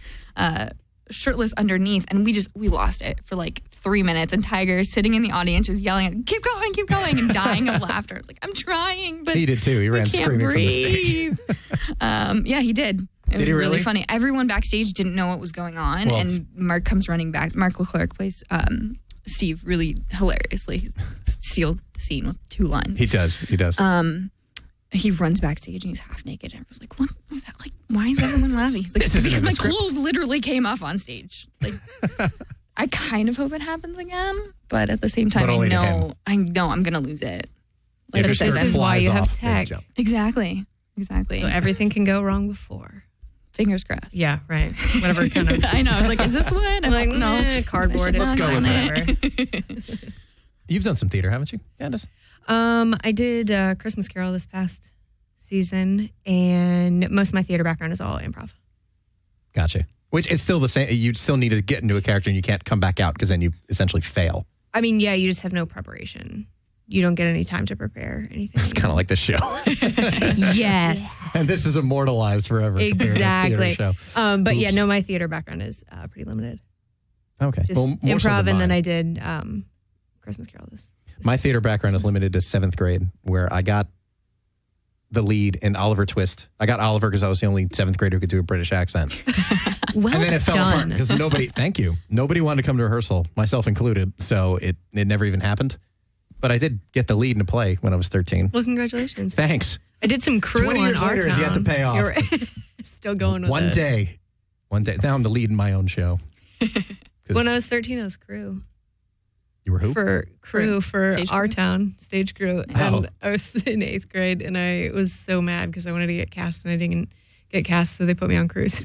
shirtless underneath, and we lost it for like 3 minutes, and Tiger is sitting in the audience just yelling at him, keep going, and dying of laughter. I was like, I'm trying, but he did too. He ran screaming from the stage. Yeah, he did. It was really funny. Everyone backstage didn't know what was going on, and Mark comes running back. Mark Leclerc plays Steve really hilariously. He steals the scene with 2 lines. He does. He runs backstage and he's half naked. And I was like, what was that? Like, why is everyone laughing? He's like, because my clothes literally came off on stage. Like, I kind of hope it happens again, but at the same time, I know I'm going to lose it. Like, this is why you have tech. Exactly. So everything can go wrong before. Fingers crossed. Yeah, right. Whatever kind of. I know. I was like, is this what? I'm like, no, cardboard. Let's go with it. You've done some theater, haven't you, Candace? I did Christmas Carol this past season, and most of my theater background is all improv. Gotcha. Which is still the same. You still need to get into a character, and you can't come back out because then you essentially fail. I mean, yeah, you just have no preparation. You don't get any time to prepare anything. It's kind of like the show. Yes. And this is immortalized forever. Exactly. Show. But yeah, no, my theater background is pretty limited. Okay. Just improv, and then I did Christmas Carol this my theater background is limited to 7th grade, where I got the lead in Oliver Twist. I got Oliver because I was the only 7th grader who could do a British accent. And then it fell apart because nobody wanted to come to rehearsal, myself included. So it never even happened. But I did get the lead in a play when I was 13. Well, congratulations. Thanks. I did some crew 20 years on later, Our Town. you had to pay off. You're still going with One it. day. Now I'm the lead in my own show. When I was 13, I was crew. You were who? For Stage Our crew? Town, stage crew. Oh. And I was in 8th grade, and I was so mad because I wanted to get cast, and I didn't get cast, so they put me on crew. So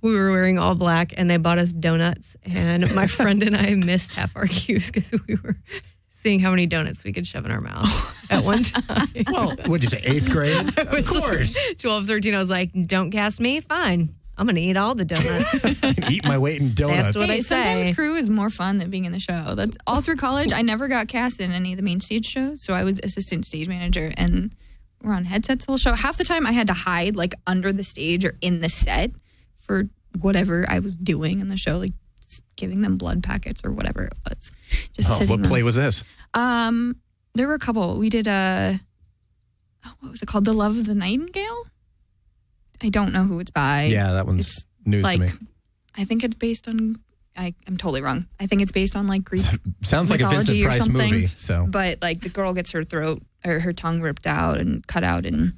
we were wearing all black, and they bought us donuts, and my friend and I missed half our cues because we were seeing how many donuts we could shove in our mouth at one time. Well, what'd you say, 8th grade? Of course. 12, 13, I was like, don't cast me? Fine. I'm going to eat all the donuts. I can eat my weight in donuts. That's what I say. Sometimes crew is more fun than being in the show. That's all through college. I never got cast in any of the main stage shows, so I was assistant stage manager, and we're on headsets the whole show. Half the time I had to hide like under the stage or in the set for whatever I was doing in the show, like giving them blood packets or whatever it was. Just what play was this? There were a couple. We did what was it called? The Love of the Nightingale? I don't know who it's by. Yeah, that one's news to me. I think it's based on, I'm totally wrong. I think it's based on like Greek Sounds like a Vincent Price movie. So, but like the girl gets her throat or her tongue ripped out and cut out, and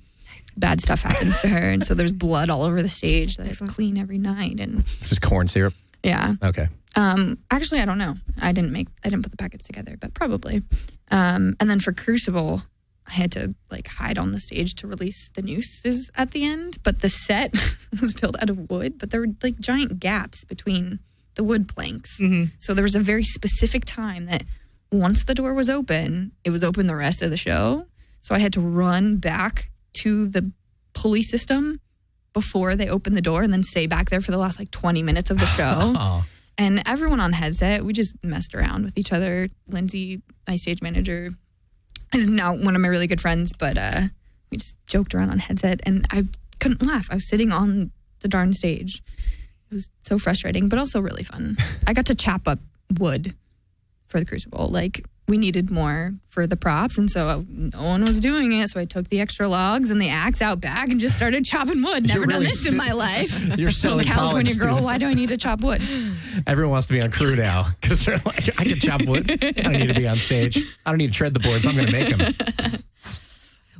bad stuff happens to her, and so there's blood all over the stage that I have to clean every night. And just corn syrup. Yeah. Okay. Actually, I don't know. I didn't put the packets together, but probably. And then for Crucible, I had to like hide on the stage to release the nooses at the end, but the set was built out of wood, but there were like giant gaps between the wood planks. Mm-hmm. So there was a very specific time that once the door was open, it was open the rest of the show. So I had to run back to the pulley system before they opened the door and then stay back there for the last like 20 minutes of the show. And everyone on headset, we just messed around with each other. Lindsay, my stage manager, is now one of my really good friends, but we just joked around on headset, and I couldn't laugh. I was sitting on the darn stage. It was so frustrating, but also really fun. I got to chop up wood for the Crucible. Like, we needed more for the props, and so no one was doing it, so I took the extra logs and the axe out back and just started chopping wood. Never done this in my life. You're selling California girl, students. why do I need to chop wood? Everyone wants to be on crew now because they're like, I can chop wood. I don't need to be on stage. I don't need to tread the boards. I'm going to make them.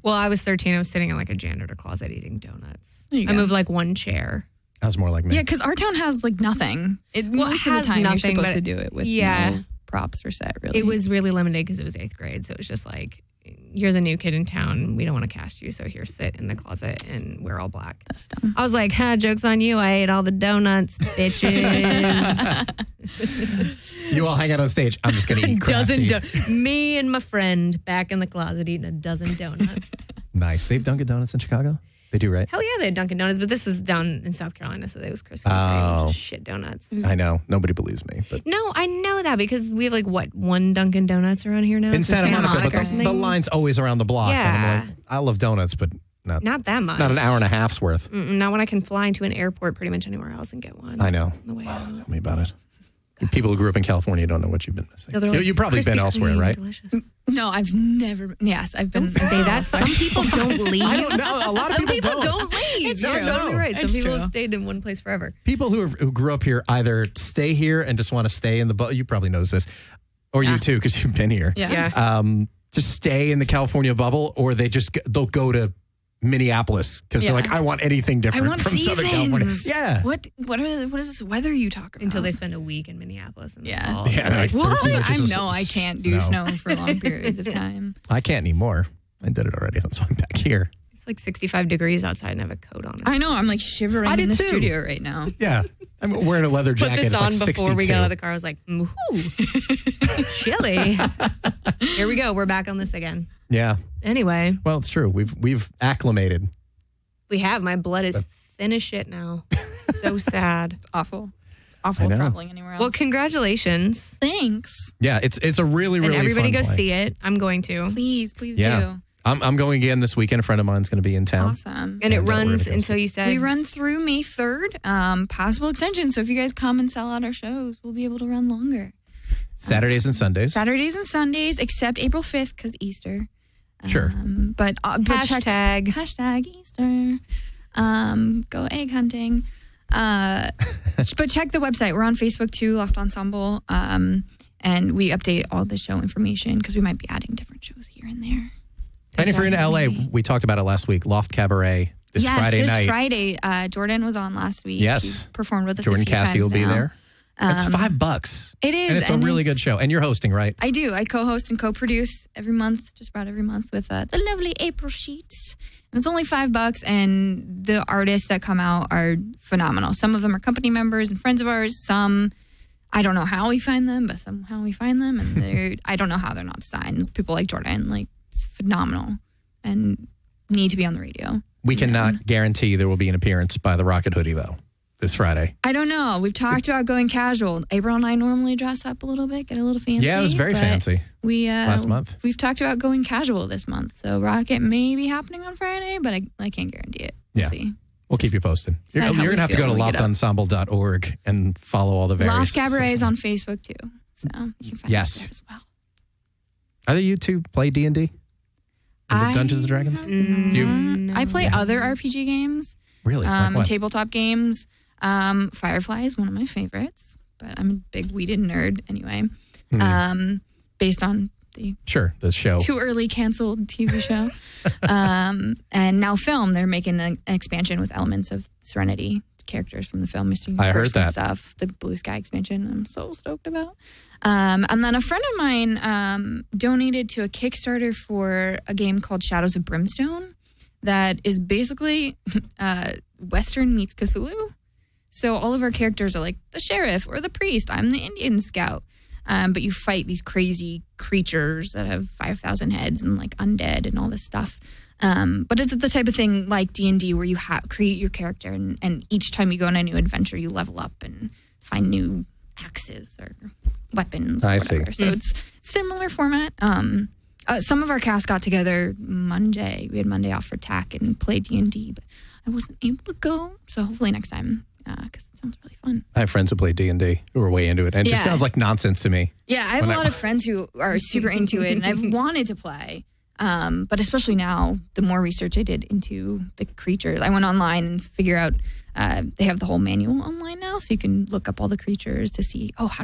Well, I was 13. I was sitting in like a janitor closet eating donuts. There you I go. moved like one chair. That was more like me. Yeah, because our town has like nothing. Most of the has time you're nothing, supposed but to do it with yeah. no props or set, really. It was really limited because it was 8th grade. So it was just like, you're the new kid in town. We don't want to cast you. So here, sit in the closet and we're all black. That's dumb. I was like, joke's on you. I ate all the donuts, bitches. You all hang out on stage. I'm just going to eat crafty. Me and my friend back in the closet eating a dozen donuts. Nice. They have Dunkin' Donuts in Chicago? They do, right? Hell yeah, they had Dunkin' Donuts, but this was down in South Carolina, so it was Krispy Kreme, Oh. just shit donuts. I know. Nobody believes me. But No, I know that because we have like, one Dunkin' Donuts around here now? in It's the Santa Monica, but or something? the line's always around the block. And I'm Yeah. like, I love donuts, but not Not that much. an hour and a half's worth. Not when I can fly into an airport pretty much anywhere else and get one. I know. On the way out. Tell me about it. People who grew up in California don't know what you've been missing. No, You've probably been Krispy elsewhere, Kreme, right? Delicious. No, I've never. Yes, I've been. Don't say that. Some people don't leave. I don't know. A lot of Some people don't leave. It's You're true. totally right. Some It's people true. have stayed in one place forever. People who grew up here either stay here and just want to stay in the you probably notice this, or you too because you've been here. Yeah. Just stay in the California bubble, or they'll go to Minneapolis because they're like, I want anything I different want from Southern California. seasons. Yeah. What is this weather you talk about? Until they spend a week in Minneapolis. And Yeah. all Yeah, like What? 13 I inches of know I can't do snow for long periods of time. I can't anymore. I did it already. That's why I'm back here. It's like 65 degrees outside and I have a coat on. I know. I'm like shivering I in did the too. studio right now. Yeah. I'm wearing a leather Put jacket. this It's on like before 62. we got out of the car. I was like, ooh, chilly. Here we go. We're back on this again. Yeah. Anyway, Well, it's true. We've acclimated. we have. My blood is thin as shit now. So sad. Awful I know. traveling anywhere else. Well, congratulations. thanks. Yeah, it's a really, And really everybody fun go play. see it. I'm going to. Please Yeah. do. I'm going again this weekend. A friend of mine's going to be in town. Awesome. And it we're gonna runs go until you said. We run through May 3rd. Possible extension. So if you guys come and sell out our shows, we'll be able to run longer. Saturdays and Sundays. Saturdays and Sundays, except April 5th because Easter. Sure. But Hashtag. hashtag Easter. Go egg hunting. But check the website. We're on Facebook too, Loft Ensemble. And we update all the show information because we might be adding different shows here and there. And if you're in LA, we talked about it last week. Loft Cabaret this Friday night. This Friday. Jordan was on last week. Yes. He's performed with us. Jordan a few Cassie will times be now. there. It's $5. It is. And it's a really good show. And you're hosting, right? I do. I co-host and co-produce every month, just about every month, with the lovely April Sheets. And it's only $5, and the artists that come out are phenomenal. Some of them are company members and friends of ours. Some, I don't know how we find them, but somehow we find them, and I don't know how they're not signed. It's people like Jordan, like it's phenomenal, and need to be on the radio. We cannot guarantee there will be an appearance by the Rocket Hoodie, though, this Friday. I don't know. We've talked about going casual. April and I normally dress up a little bit, get a little fancy. Yeah, it was very but fancy We last month. We've talked about going casual this month, so Rocket may be happening on Friday, but I can't guarantee it. We'll see. We'll keep you posted. You're how going we to have to go feel to when we get up. loftensemble.org and follow all the various. Loft Cabaret is on Facebook too, so you can find us there as well. Either you two play D&D? Dungeons and Dragons? I play other RPG games. Really? Like what? Tabletop games. Firefly is one of my favorites, but I'm a big weeded nerd anyway. Based on the the show. too early canceled TV show. And now film, they're making an expansion with elements of Serenity characters from the film, Mr. Universe I heard and that. stuff. The Blue Sky expansion, I'm so stoked about. And then a friend of mine donated to a Kickstarter for a game called Shadows of Brimstone that is basically Western meets Cthulhu. So all of our characters are like the sheriff or the priest. I'm the Indian scout. But you fight these crazy creatures that have 5,000 heads and like undead and all this stuff. But it's the type of thing like D&D where you create your character and each time you go on a new adventure, you level up and find new axes or weapons or whatever. So it's similar format. Some of our cast got together Monday. We had Monday off for TAC and played D&D, but I wasn't able to go. So hopefully next time, because it sounds really fun. I have friends who play D&D who are way into it. And it just sounds like nonsense to me. Yeah, I have a lot of friends who are super into it, and I've wanted to play. But especially now, the more research I did into the creatures, I went online and figure out they have the whole manual online now, so you can look up all the creatures to see, how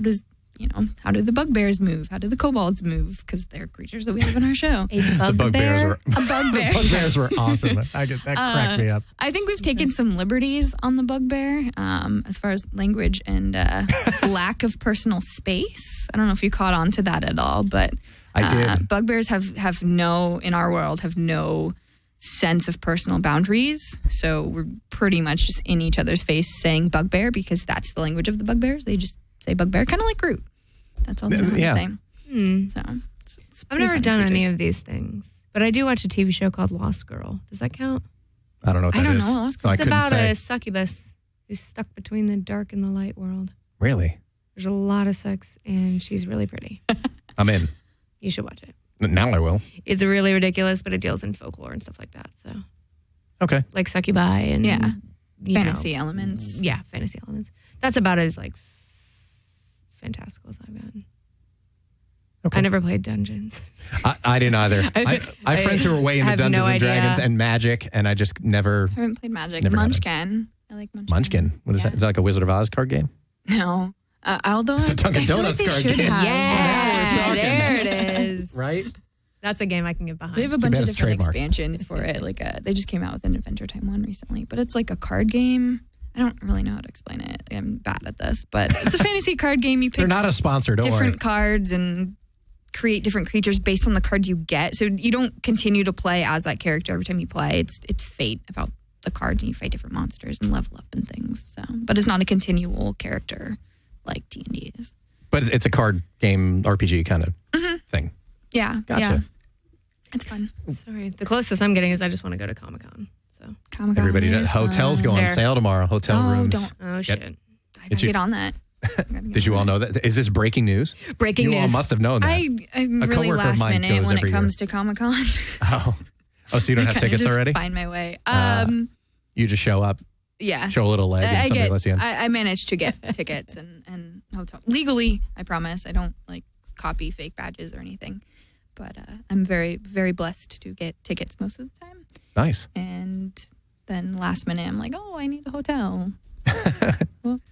do the bugbears move? How do the kobolds move? Because they're creatures that we have in our show. A bugbear? A bugbear. The bugbears were awesome. That cracked me up. I think we've taken some liberties on the bugbear as far as language and lack of personal space. I don't know if you caught on to that at all, but I did. Bugbears have no sense of personal boundaries. So we're pretty much just in each other's face saying bugbear because that's the language of the bugbears. They just say bugbear, kind of like Groot. That's all they know how to say. So it's I've never done any of these things, but I do watch a TV show called Lost Girl. Does that count? I don't know what that is. So It's about a succubus who's stuck between the dark and the light world. Really? There's a lot of sex, and she's really pretty. I'm in. You should watch it. Now I will. It's really ridiculous, but it deals in folklore and stuff like that. So, okay, like succubi and fantasy elements. Yeah, fantasy elements. That's about as like fantasticals I've gotten. Okay. I never played Dungeons. I didn't either. I have friends who are way into Dungeons and Dragons and Magic, and I just never. I haven't played Magic. Never Munchkin. I like Munchkin. Munchkin. What is that? Is that like a Wizard of Oz card game? No. Although It's a Dunkin' I feel Donuts like they card should game. have. Yeah, there it is. Right? That's a game I can get behind. They have a Too bunch bad of it's different trademarked. expansions for it. Like they just came out with an Adventure Time one recently, but it's like a card game. I don't really know how to explain it. I'm bad at this, but it's a fantasy card game. You pick They're not a sponsor, don't different worry. cards and create different creatures based on the cards you get. So you don't continue to play as that character every time you play. It's fate about the cards, and you fight different monsters and level up and things. So, but it's not a continual character like D&D is. But it's a card game RPG kind of thing. Yeah, Gotcha. yeah. It's fun. Sorry, the closest I'm getting is I just want to go to Comic-Con. So Comic-Con Everybody is does. Hotels fun. go on There. sale tomorrow. Hotel Oh, rooms. Oh shit! I Did gotta you- get on that. Did you all know that? Is this breaking news? Breaking You all news. must have known that. I'm A really coworker of last mine minute goes when every it comes to Comic-Con. Oh, so you don't have Kinda tickets just already? Find my way. You just show up, Yeah. show a little leg, and I somebody lets you in. I managed to get tickets and hotel legally. I promise. I don't like copy fake badges or anything, but I'm very, very blessed to get tickets most of the time. Nice. And then last minute, I'm like, oh, I need a hotel. Whoops.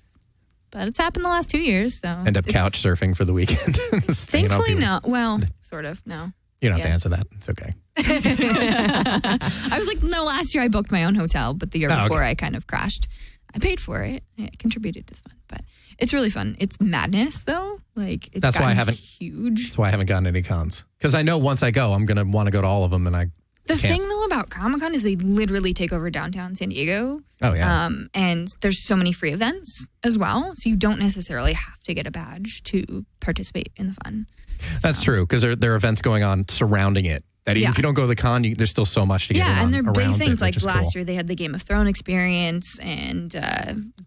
But it's happened the last 2 years, so End up it's- couch surfing for the weekend. Staying on Thankfully, people's- no. Well, sort of. No. You don't have to Yeah. answer that. It's okay. I was like, no, last year I booked my own hotel, but the year Oh, okay. before I kind of crashed. I paid for it. I contributed to the fund, but it's really fun. It's madness, though. Like, it's That's why I gotten haven't- huge. That's why I haven't gotten any cons. Because I know once I go, I'm going to want to go to all of them, and I The can't. thing, though, about Comic-Con is they literally take over downtown San Diego. Oh, yeah. And there's so many free events as well, so you don't necessarily have to get a badge to participate in the fun. That's true, because there are events going on surrounding it. That even Yeah. if you don't go to the con, there's still so much to get Yeah, around, and they're big around things. it, Like which is last cool. year, they had the Game of Thrones experience, and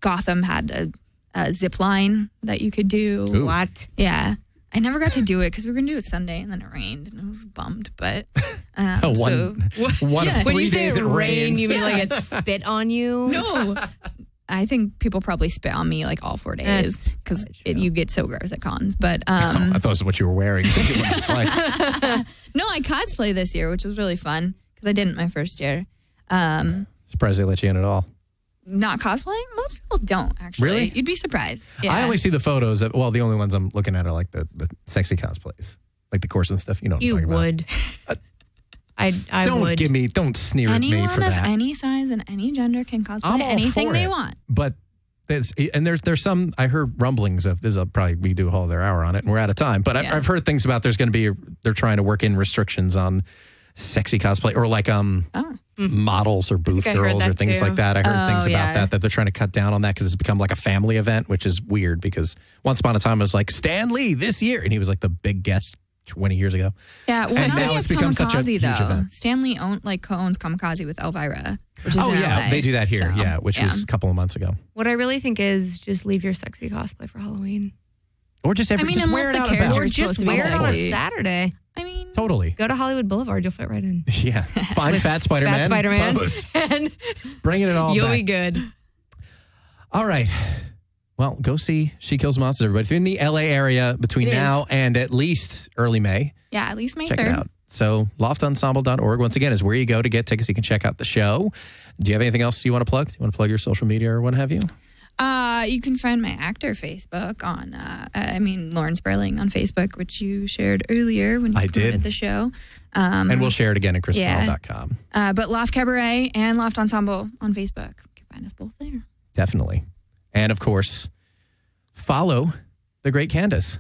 Gotham had a zip line that you could do. Ooh. What? Yeah. I never got to do it because we were going to do it Sunday, and then it rained, and I was bummed. But One so, one Yeah. of When 3 you say days it rain, rains. you mean like it spit on you? no, I think people probably spit on me like all 4 days That's because probably true. you get so gross at cons. But I thought it was what you were wearing. It's like, no, I cosplay this year, which was really fun because I didn't my first year. surprised they let you in at all. Not cosplaying? Most people don't, actually. Really? You'd be surprised. Yeah. I only see the photos. The only ones I'm looking at are like the sexy cosplays, like the course and stuff. You know what You I'm talking would. I about. would. Don't sneer at me Anyone for of that. any size and any gender can cosplay I'm all anything for they it. want. But there's some, I heard rumblings of, this will probably, we do a whole other hour on it and we're out of time, but Yeah. I've heard things about they're trying to work in restrictions on sexy cosplay or like models or booth I heard girls or that things too. like that. I heard things yeah. about that they're trying to cut down on that because it's become like a family event, which is weird because once upon a time it was like Stan Lee this year and he was like the big guest 20 years ago. Yeah, well, And now now we it's have become such a Kamikaze, huge though. event. Stanley co-owns Kamikaze with Elvira, which is Oh in yeah, LA. they do that here. So, Yeah, which was a couple of months ago. What I really think is just leave your sexy cosplay for Halloween. Or just I mean, just unless wear it the out character about. Or It's just supposed to be wear it on a sexy. Saturday. I mean, Totally. Go to Hollywood Boulevard. You'll fit right in. Yeah. Find Fat Spider-Man. Fat Spider-Man. Pose. And Bringing it all you'll back. be good. All right. Well, go see She Kills Monsters, everybody. If you're in the LA area between It is. now and at least early May, yeah, at least May check 3rd. it out. So loftensemble.org, once again, is where you go to get tickets. You can check out the show. Do you have anything else you want to plug? Do you want to plug your social media or what have you? You can find my actor Facebook on, Lauren Sperling on Facebook, which you shared earlier when you I promoted did. the show. And we'll share it again at Yeah. chrisbell.com. But Loft Cabaret and Loft Ensemble on Facebook. You can find us both there. Definitely. And of course, follow the great Candace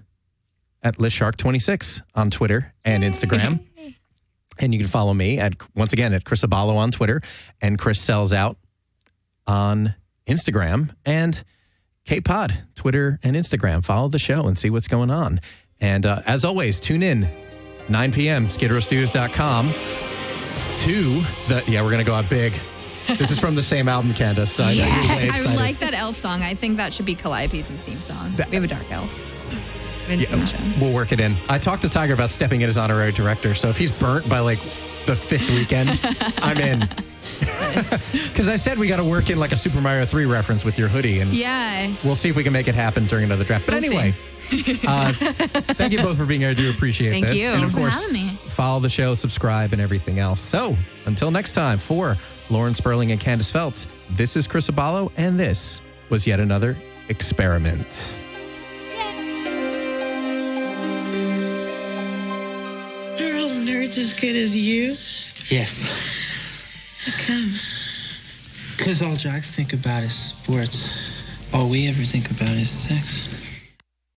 at LizShark26 on Twitter and Instagram. And you can follow me once again at Chris Abalo on Twitter and Chris Sells Out on Instagram and K-Pod, Twitter and Instagram. Follow the show and see what's going on. And as always, tune in 9 p.m. skidrowstudios.com to we're going to go out big. This is from the same album, Candace. So I know you're way I excited. like that elf song. I think that should be Calliope's new theme song. We have a dark elf. We'll work it in. I talked to Tiger about stepping in as honorary director, so if he's burnt by like the 5th weekend, I'm in. Because I said we got to work in like a Super Mario 3 reference with your hoodie, and Yeah. we'll see if we can make it happen during another draft. But anyway, thank you both for being here. I do appreciate Thank this. you. And of Thanks for course, having me. follow the show, subscribe, and everything else. So until next time, for Lauren Sperling and Candace Feltz, this is Chris Abalo, and this was yet another experiment. Are all nerds as good as you? Yes. How come? Because all jocks think about is sports. All we ever think about is sex.